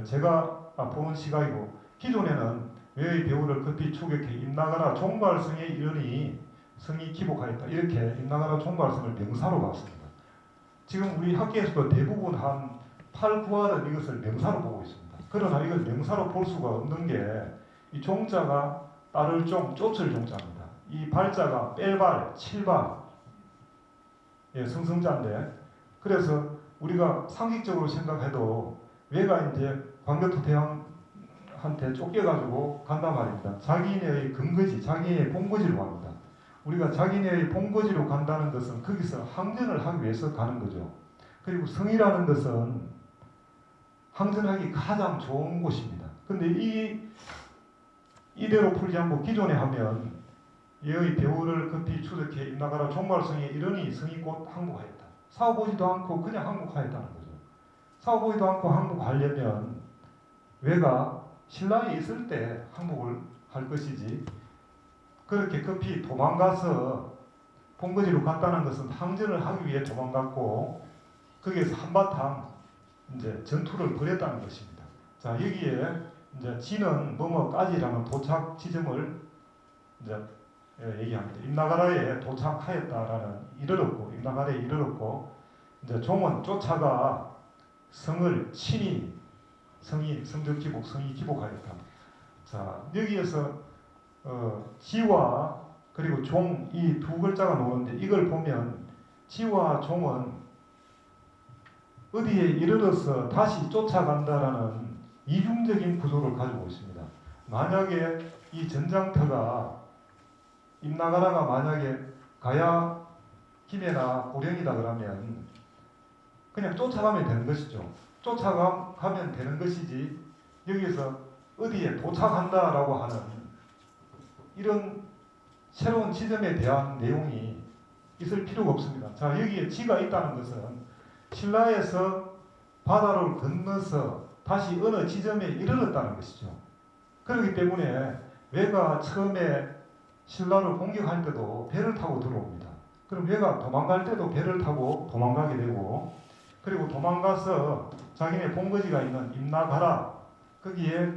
제가 보는 시각이고, 기존에는 외의 배후를 급히 추격해 임나가라 종발성에 이르니 성이 귀복하였다. 이렇게 임나가라 종발성을 명사로 봤습니다. 지금 우리 학계에서도 대부분 한 8, 9할은 이것을 명사로 보고 있습니다. 그러나 이걸 명사로 볼 수가 없는 게 이 종자가 따를 종, 쫓을 종자입니다. 이 발자가 뺄발, 칠발, 성성자인데, 그래서 우리가 상식적으로 생각해도 왜가 이제 광교토 대왕한테 쫓겨가지고 간단 말입니다. 자기네의 근거지, 자기네의 본거지로 갑니다. 우리가 자기네의 본거지로 간다는 것은 거기서 항전을 하기 위해서 가는 거죠. 그리고 성이라는 것은 항전하기 가장 좋은 곳입니다. 근데 이대로 풀지 않고 기존에 하면 예의 배후를 급히 추적해 임나가라 종발성에 이르니 성이 곧 항복하였다. 싸워보지도 않고 그냥 항복하였다는 거죠. 싸워보지도 않고 항복하려면 왜가 신라에 있을 때 항복을 할 것이지, 그렇게 급히 도망가서 본거지로 갔다는 것은 항전을 하기 위해 도망갔고 거기에서 한바탕 이제 전투를 벌였다는 것입니다. 자, 여기에 이제 지는 뭐뭐까지라는 도착 지점을 이제 얘기합니다. 임나가라에 도착하였다라는 임나가라에 이르렀고, 이제 종은 쫓아가 성을 치니 성적 기복, 성이 기복하였다. 자, 여기에서 지와 그리고 종 이 두 글자가 나오는데, 이걸 보면 지와 종은 어디에 이르러서 다시 쫓아간다라는 이중적인 구조를 가지고 있습니다. 만약에 이 전장터가 임나가라가 만약에 가야 김해나 고령이다 그러면 그냥 쫓아가면 되는 것이죠. 쫓아가면 되는 것이지 여기서 어디에 도착한다라고 하는 이런 새로운 지점에 대한 내용이 있을 필요가 없습니다. 자, 여기에 지가 있다는 것은 신라에서 바다를 건너서 다시 어느 지점에 이르렀다는 것이죠. 그렇기 때문에 왜가 처음에 신라를 공격할 때도 배를 타고 들어옵니다. 그럼 왜가 도망갈 때도 배를 타고 도망가게 되고, 그리고 도망가서 자기네 본거지가 있는 임나가라 거기에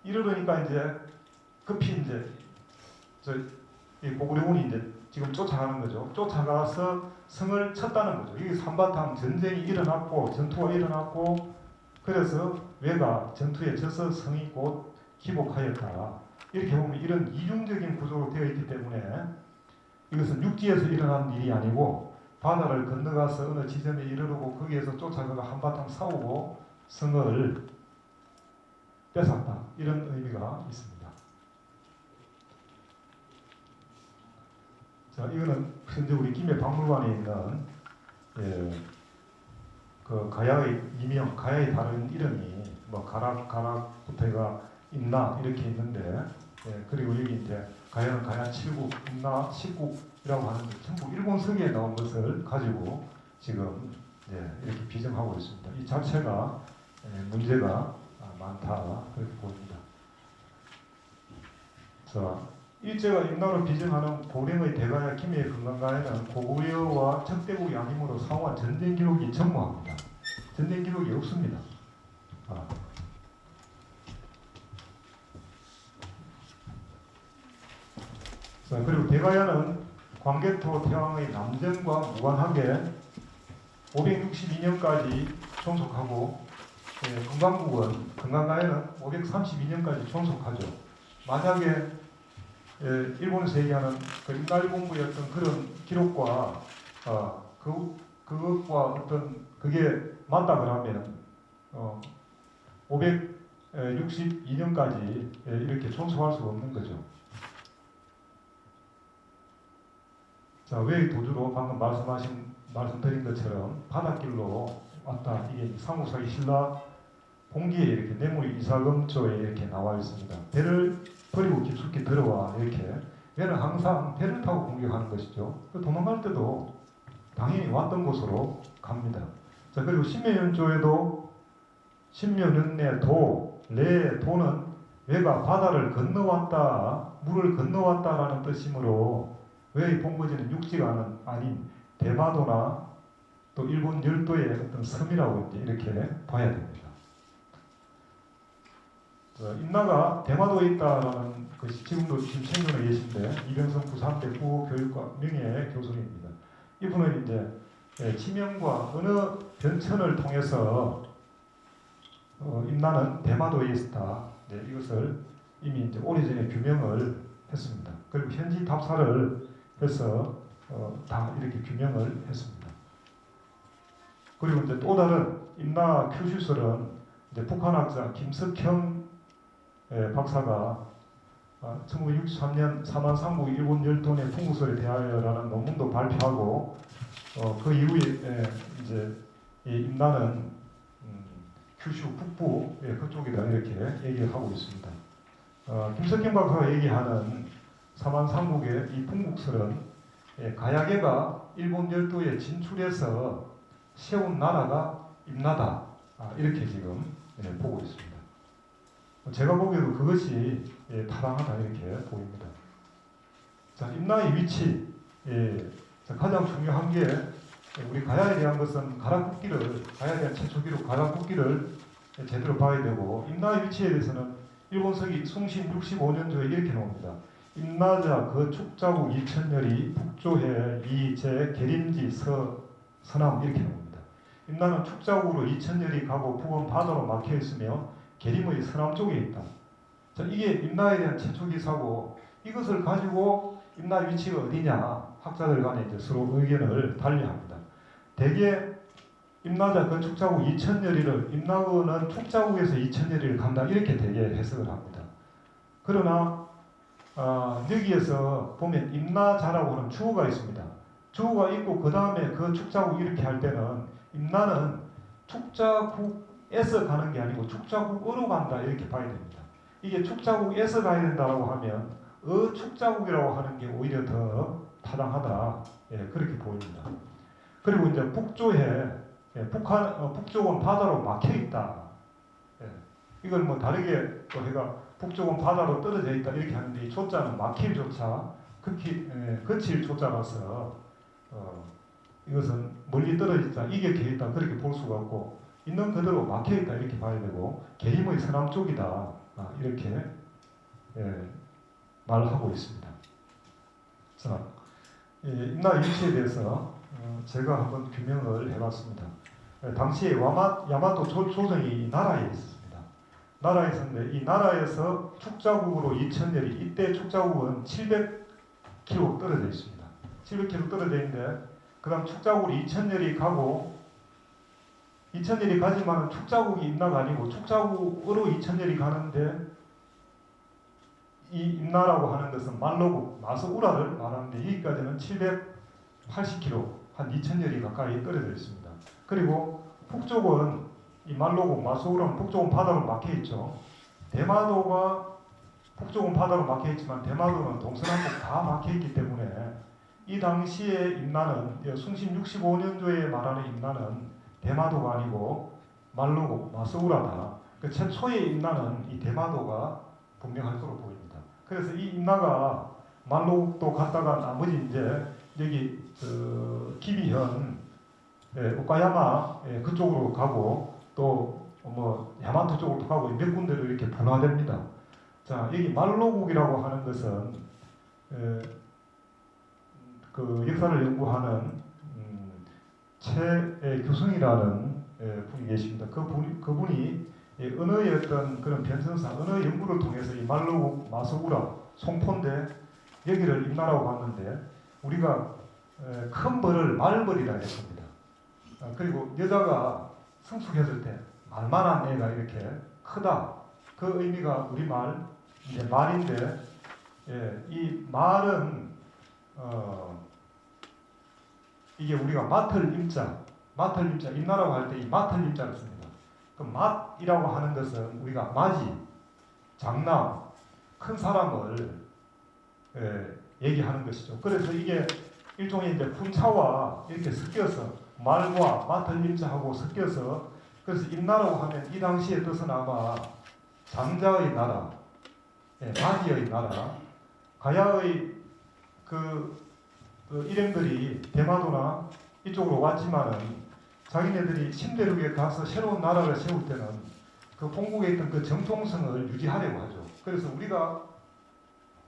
이르러니까 이제 급히 이제 이 고구려군이 이제 지금 쫓아가는 거죠. 쫓아가서 성을 쳤다는 거죠. 여기 한바탕 전쟁이 일어났고 전투가 일어났고, 그래서 왜가 전투에 져서 성이 곧 기복하였다. 이렇게 보면 이런 이중적인 구조로 되어 있기 때문에 이것은 육지에서 일어난 일이 아니고 바다를 건너가서 어느 지점에 이르르고 거기에서 쫓아가서 한바탕 싸우고 성을 뺏었다. 이런 의미가 있습니다. 자, 이거는 현재 우리 김해 박물관에 있는 그 가야의 이명, 가야의 다른 이름이 뭐 가락부터가 임나 이렇게 있는데, 그리고 여기 이제 가야는 가야 7국, 임나 10국이라고 하는데 전부 일본 서기에 나온 것을 가지고 지금 이렇게 비정하고 있습니다. 이 자체가 문제가 많다 그렇게 보입니다. 자, 일제가 임나로 비정하는 고령의 대가야 김해의 금강가에는 고구려와 척대국이 아니므로 상호한 전쟁 기록이 전무합니다. 전쟁 기록이 없습니다. 자, 그리고 대가야는 광개토 태왕의 남정과 무관하게 562년까지 존속하고, 금강가에는 532년까지 존속하죠. 만약에 일본에서 얘기하는 그 인갈공부의 어떤 그런 기록과 그것과 어떤 그게 맞다 그러면 562년까지 이렇게 존속할 수가 없는 거죠. 자, 왜 도주로 방금 말씀드린 것처럼 바닷길로 왔다. 이게 삼국사기 신라 공기에 이렇게 뇌물이 이사금조에 이렇게 나와 있습니다. 배를 버리고 깊숙이 들어와 이렇게 얘는 항상 배를 타고 공격하는 것이죠. 도망갈 때도 당연히 왔던 곳으로 갑니다. 자, 그리고 신묘연조에도 신묘연내 도, 내 도는 왜가 바다를 건너왔다, 물을 건너왔다라는 뜻이므로 왜의 본거지는 육지가 아닌 대마도나 또 일본 열도의 어떤 섬이라고 이렇게 봐야 됩니다. 임나가 대마도에 있다라는 것이 지금도 생존해 계신데 이병선 부산대 국어교육과 명예교수님입니다. 이분은 이제 지명과 어느 변천을 통해서 임나는 대마도에 있다. 이것을 이미 이제 오래전에 규명을 했습니다. 그리고 현지 답사를 해서 다 이렇게 규명을 했습니다. 그리고 이제 또 다른 임나 큐시설은 이제 북한학자 김석형 박사가 1963년 사만상국 일본 열돈의 풍국설에 대하여라는 논문도 발표하고 그 이후에 이제 이 임나는 큐슈 북부 그쪽이다 이렇게 얘기를 하고 있습니다. 김석현 박사가 얘기하는 사만상국의 이 풍국설은 가야계가 일본 열도에 진출해서 세운 나라가 임나다 이렇게 지금 보고 있습니다. 제가 보기에도 그것이 타당하다 이렇게 보입니다. 자, 임나의 위치 가장 중요한 게 우리 가야에 대한 것은 가야에 대한 최초 기록 가라쿠기를 제대로 봐야 되고 임나의 위치에 대해서는 일본서기 숭신 65년조에 이렇게 나옵니다. 임나자 그 축자국 이천열이 북조해 이제 계림지 서남 이렇게 나옵니다. 임나는 축자국으로 이천열이 가고 북은 바다로 막혀 있으며 계림의 서남 쪽에 있다. 자, 이게 임나에 대한 최초 기사고 이것을 가지고 임나 위치가 어디냐 학자들 간에 이제 서로 의견을 달리합니다. 대개 임나자 그 축자국 이천여리를 임나고는 축자국에서 이천여리를 간다 이렇게 대개 해석을 합니다. 그러나 여기에서 보면 임나자라고 하는 주어가 있습니다. 주어가 있고 그 다음에 그 축자국 이렇게 할 때는 임나는 축자국에서 가는 게 아니고 축자국으로 간다 이렇게 봐야 됩니다. 이게 축자국에서 가야 된다고 하면 축자국이라고 하는 게 오히려 더 타당하다 그렇게 보입니다. 그리고 이제 북조에 북쪽은 바다로 막혀 있다. 이걸 뭐 다르게 또 해가 북쪽은 바다로 떨어져 있다 이렇게 하는데 이 조자는 막힐 조자, 거칠 조자라서 이것은 멀리 떨어져 있다, 이격해 있다 그렇게 볼 수가 없고 있는 그대로 막혀 있다 이렇게 봐야 되고 계림의 서남 쪽이다 이렇게 말하고 있습니다. 자, 임나 위치에 대해서 제가 한번 규명을 해봤습니다. 당시에 야마토 조정이 나라에 있었습니다. 나라에 있었는데 이 나라에서 축자국으로 이천열이 이때 축자국은 700km 떨어져 있습니다. 700km 떨어져 있는데 그 다음 축자국으로 이천열이 가고 이천열이 가지만 축자국이 임나가 아니고 축자국으로 이천열이 가는데 이 임나라고 하는 것은 말로국 마스우라를 말하는데 여기까지는 780km 한 2000열이 가까이 떨어져 있습니다. 그리고 북쪽은 이 말로국 마스우라는 북쪽은 바다로 막혀 있죠. 대마도가 북쪽은 바다로 막혀 있지만 대마도는 동서남북 다 막혀 있기 때문에 이 당시에 임나는 숭신 65년조에 말하는 임나는 대마도가 아니고 말로국 마스우라다. 그 최초의 임나는 이 대마도가 분명할 거로 보입니다. 그래서 이 임나가 말로국도 갔다가 나머지 이제 여기 기비현 오카야마 그쪽으로 가고 또 뭐 야마토 쪽으로 가고 몇 군데로 이렇게 분화됩니다. 자, 여기 말로국이라고 하는 것은 그 역사를 연구하는 최규승이라는 분이 계십니다. 그분이 언어의 어떤 그런 변천사, 언어 연구를 통해서 이 말로국 마스우라 송포인데 여기를 임나라고 봤는데 우리가 큰 벌을 말벌이라 했습니다. 그리고 여자가 성숙했을 때 말만한 애가 이렇게 크다. 그 의미가 우리말 이제 말인데 이 말은 이게 우리가 맡을 임자 임나라고 할 때 이 맡을 임자를 씁니다. 그 맏이라고 하는 것은 우리가 맞이, 장남, 큰 사람을 얘기하는 것이죠. 그래서 이게 일종의 이제 훈차와 이렇게 섞여서 말과 맡을 임자하고 섞여서 그래서 임나라고 하면 이 당시의 뜻은 아마 장자의 나라, 마지의 나라, 가야의 그 일행들이 대마도나 이쪽으로 왔지만은 자기네들이 신대륙에 가서 새로운 나라를 세울 때는 그 본국에 있던 그 정통성을 유지하려고 하죠. 그래서 우리가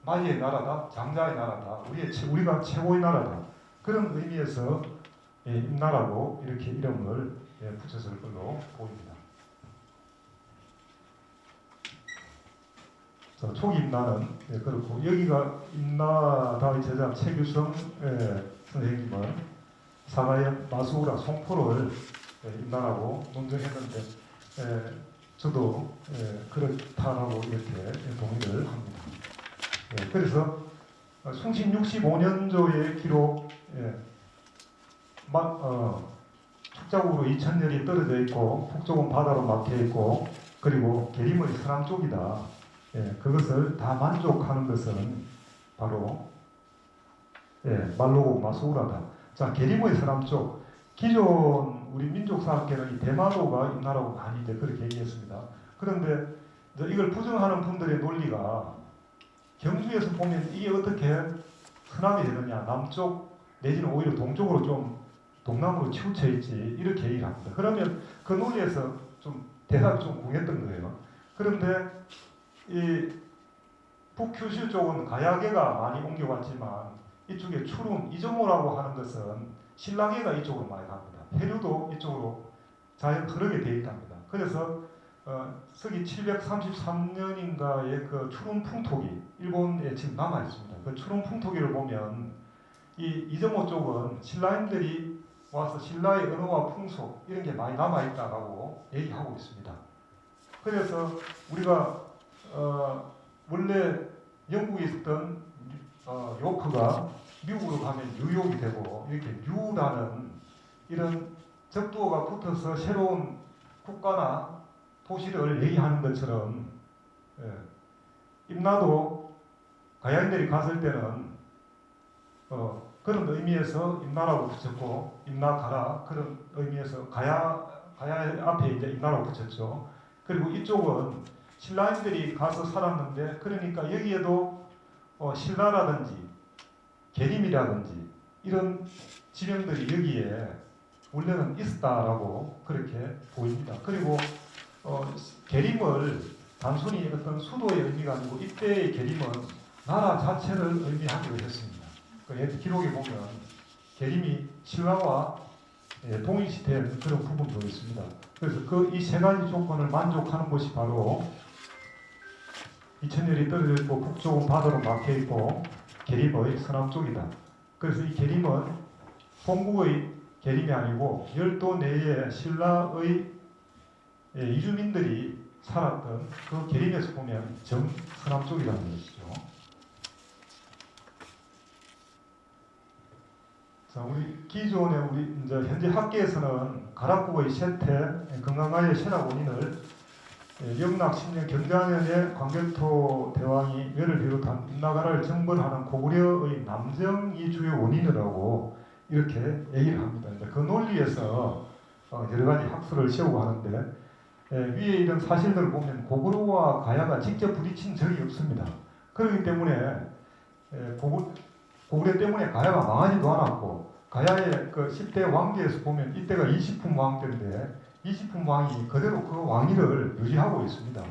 마지의 나라다, 장자의 나라다, 우리가 최고의 나라다. 그런 의미에서 임나라고 이렇게 이름을 붙였을 걸로 보입니다. 자, 초기 임나는 그렇고 여기가 임나다의 제자 최규성 선생님은 사가의 마수우라 송포를 임나라고 논증했는데 저도 그렇다라고 이렇게 동의를 합니다. 그래서 숭신 65년조의 기록 축자국으로 2000년이 떨어져 있고 북쪽은 바다로 막혀 있고 그리고 계림의 서남 쪽이다. 그것을 다 만족하는 것은 바로 말로고 마수우라다. 자, 계림의 서남 쪽 기존 우리 민족사학계는 이 대마도가 임나라고 많이 이제 그렇게 얘기했습니다. 그런데 이제 이걸 부정하는 분들의 논리가 경주에서 보면 이게 어떻게 서남이 되느냐, 남쪽 내지는 오히려 동쪽으로 좀 동남으로 치우쳐 있지 이렇게 얘기를 합니다. 그러면 그 논리에서 좀 대답이 좀 궁했던 거예요. 그런데 이 북큐슈 쪽은 가야계가 많이 옮겨왔지만 이쪽에 추름, 이조모라고 하는 것은 신라계가 이쪽으로 많이 갑니다. 해류도 이쪽으로 자연 흐르게 되어 있답니다. 그래서 서기 733년인가의 그 추름 풍토기 일본에 지금 남아 있습니다. 그 추름 풍토기를 보면 이 이조모 쪽은 신라인들이 와서 신라의 언어와 풍속 이런 게 많이 남아 있다라고 얘기하고 있습니다. 그래서 우리가 원래 영국에 있었던 요크가 미국으로 가면 뉴욕이 되고 이렇게 뉴라는 이런 적두어가 붙어서 새로운 국가나 도시를 얘기하는 것처럼 임나도 가야인들이 갔을 때는 그런 의미에서 임나라고 붙였고 임나가라 그런 의미에서 가야 앞에 이제 임나라고 붙였죠. 그리고 이쪽은 신라인들이 가서 살았는데 그러니까 여기에도 신라라든지 계림이라든지 이런 지명들이 여기에 원래는 있었다라고 그렇게 보입니다. 그리고 계림을 단순히 어떤 수도의 의미가 아니고 이때의 계림은 나라 자체를 의미하기로 했습니다. 기록에 보면 계림이 신라와 동일시된 그런 부분도 있습니다. 그래서 이 세 가지 조건을 만족하는 것이 바로 2000년이 떨어져 있고 북쪽은 바다로 막혀 있고 계림의 서남 쪽이다. 그래서 이 계림은 본국의 계림이 아니고 열도 내에 신라의 이주민들이 살았던 그 계림에서 보면 서남 쪽이라는 것이죠. 자, 우리 기존에 이제 현재 학계에서는 가락국의 세태, 건강가의 신학 원인을 영락 10년 경자년에 광개토 대왕이 외를 비롯한 임나가라를 정벌하는 고구려의 남정이 주요 원인이라고 이렇게 얘기를 합니다. 그 논리에서 여러 가지 학설을 세우고 하는데 위에 이런 사실들을 보면 고구려와 가야가 직접 부딪힌 적이 없습니다. 그렇기 때문에 고구려 때문에 가야가 망하지도 않았고 가야의 그 10대 왕기에서 보면 이때가 20품 왕 때인데 20품 왕이 그대로 그 왕위를 유지하고 있습니다.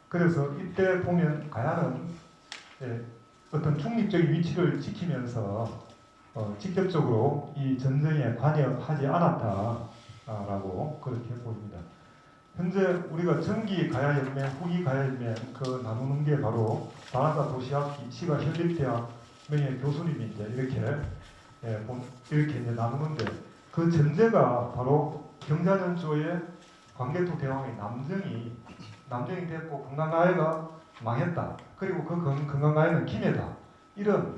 그래서 이때 보면 가야는 어떤 중립적인 위치를 지키면서 직접적으로 이 전쟁에 관여하지 않았다라고 그렇게 보입니다. 현재 우리가 전기 가야연맹, 후기 가야연맹 그 나누는 게 바로 다나카 도시아키 시가 현립대학 명예 교수님이 이제 이렇게 이제 나누는데 그 전제가 바로 경자년조에 광개토 대왕의 남정이 됐고 건강가야가 망했다. 그리고 그 건강가야는 김해다. 이런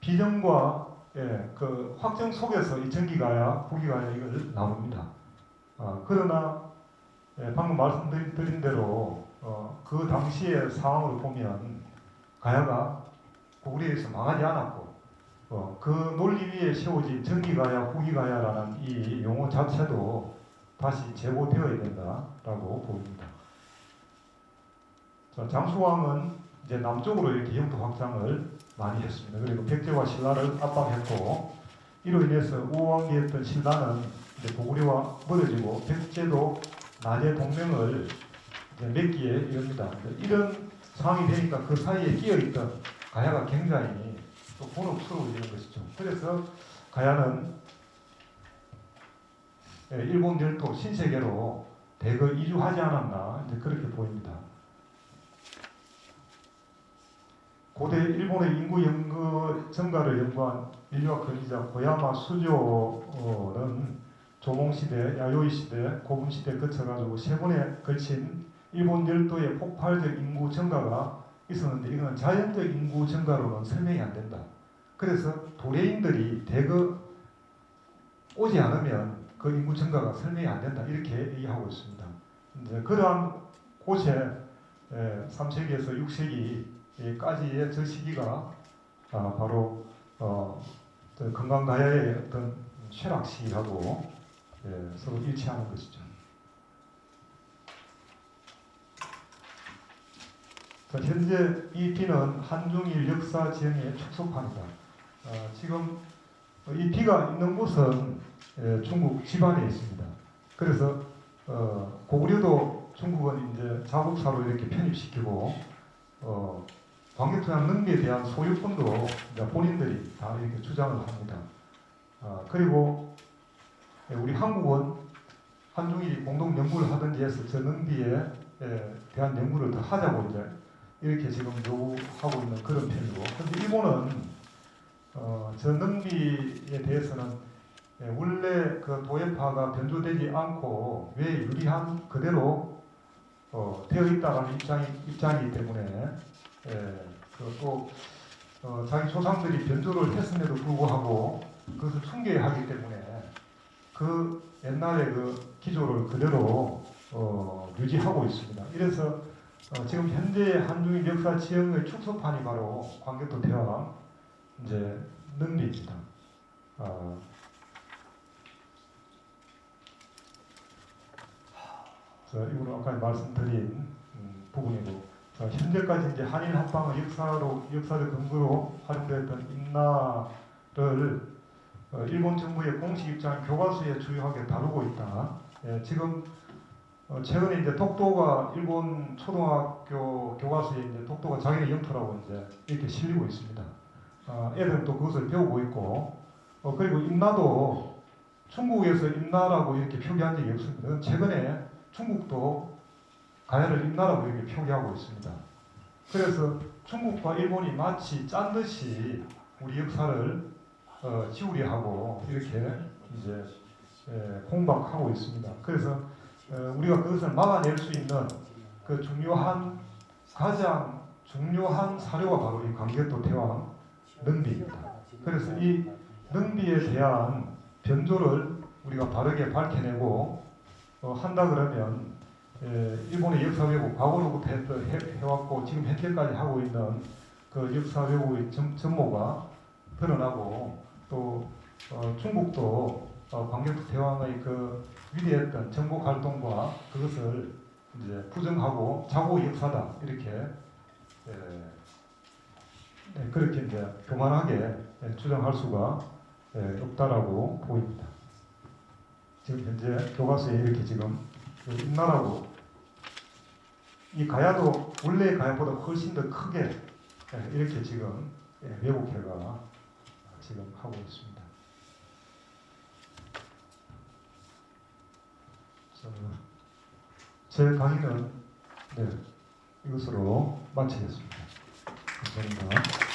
비전과 그 확정 속에서 이 전기가야, 후기가야 이걸 나눕니다. 그러나 방금 말씀드린 대로 그 당시의 상황을 보면 가야가 고구려에서 망하지 않았고 그 논리 위에 세워진 전기가야 후기가야라는 이 용어 자체도 다시 재고되어야 된다라고 보입니다. 자, 장수왕은 이제 남쪽으로 이렇게 영토 확장을 많이 했습니다. 그리고 백제와 신라를 압박했고 이로 인해서 우왕기였던 신라는 이제 고구려와 멀어지고 백제도 낮에 동맹을 이제 맺기에 이릅니다. 이런 상황이 되니까 그 사이에 끼어있던 가야가 굉장히 또 곤혹스러워지는 것이죠. 그래서 가야는 일본 열도 신세계로 대거 이주하지 않았나 이제 그렇게 보입니다. 고대 일본의 인구 증가를 연구한 인류학 권위자 고야마 수조는 조몽시대, 야요이시대, 고분시대 거쳐가지고 세 번에 걸친 일본 열도의 폭발적 인구 증가가 있었는데 이건 자연적 인구 증가로는 설명이 안 된다. 그래서 도래인들이 대거 오지 않으면 그 인구 증가가 설명이 안 된다. 이렇게 얘기하고 있습니다. 이제 그러한 곳에 3세기에서 6세기까지의 저 시기가 바로 금강가야의 어떤 쇠락 시기하고 서로 일치하는 것이죠. 자, 현재 이 비는 한중일 역사 지형의 축소판이다. 지금 이 비가 있는 곳은 중국 지반에 있습니다. 그래서 고구려도 중국은 이제 자국사로 이렇게 편입시키고 광개토양 능비에 대한 소유권도 이제 본인들이 다 이렇게 주장을 합니다. 그리고 우리 한국은 한중일이 공동 연구를 하든지 해서 저 능비에 대한 연구를 더 하자고 이제 이렇게 지금 요구하고 있는 그런 편이고, 근데 일본은 저 능비에 대해서는 원래 그 도해파가 변조되지 않고 왜 유리한 그대로 되어 있다라는 입장이기 때문에 또 자기 조상들이 변조를 했음에도 불구하고 그것을 충개하기 때문에 그 옛날의 그 기조를 그대로 유지하고 있습니다. 이래서 지금 현재 한중일 역사 지형의 축소판이 바로 광개토 대왕 이제 능비입니다. 이거는 아까 말씀드린 부분이고, 현재까지 이제 한일 합방의 역사를 근거로 활용되었던 임나를 일본 정부의 공식 입장 교과서에 주요하게 다루고 있다. 지금 최근에 이제 독도가 일본 초등학교 교과서에 이제 독도가 자기네 영토라고 이제 이렇게 실리고 있습니다. 애들은 또 그것을 배우고 있고, 그리고 임나도 중국에서 임나라고 이렇게 표기한 적이 없습니다. 최근에 중국도 가야를 임나라고 이렇게 표기하고 있습니다. 그래서 중국과 일본이 마치 짠 듯이 우리 역사를 지우려하고 이렇게 이제 공박하고 있습니다. 그래서 우리가 그것을 막아낼 수 있는 그 가장 중요한 사료가 바로 이 광개토 대왕 능비입니다. 그래서 이 능비에 대한 변조를 우리가 바르게 밝혀내고 한다 그러면 일본의 역사 왜곡, 과거로부터 해왔고 지금 현재까지 하고 있는 그 역사 왜곡의 전모가 드러나고, 또 중국도 광개토 대왕의 그 위대했던 정복 활동과 그것을 이제 부정하고 자고 역사다 이렇게 그렇게 이제 교만하게 주장할 수가 없다라고 보입니다. 지금 현재 교과서에 이렇게 지금 임나라고, 이 가야도 원래의 가야보다 훨씬 더 크게 이렇게 지금 왜곡해가 지금 하고 있습니다. 제 강의는 이것으로 마치겠습니다. 감사합니다.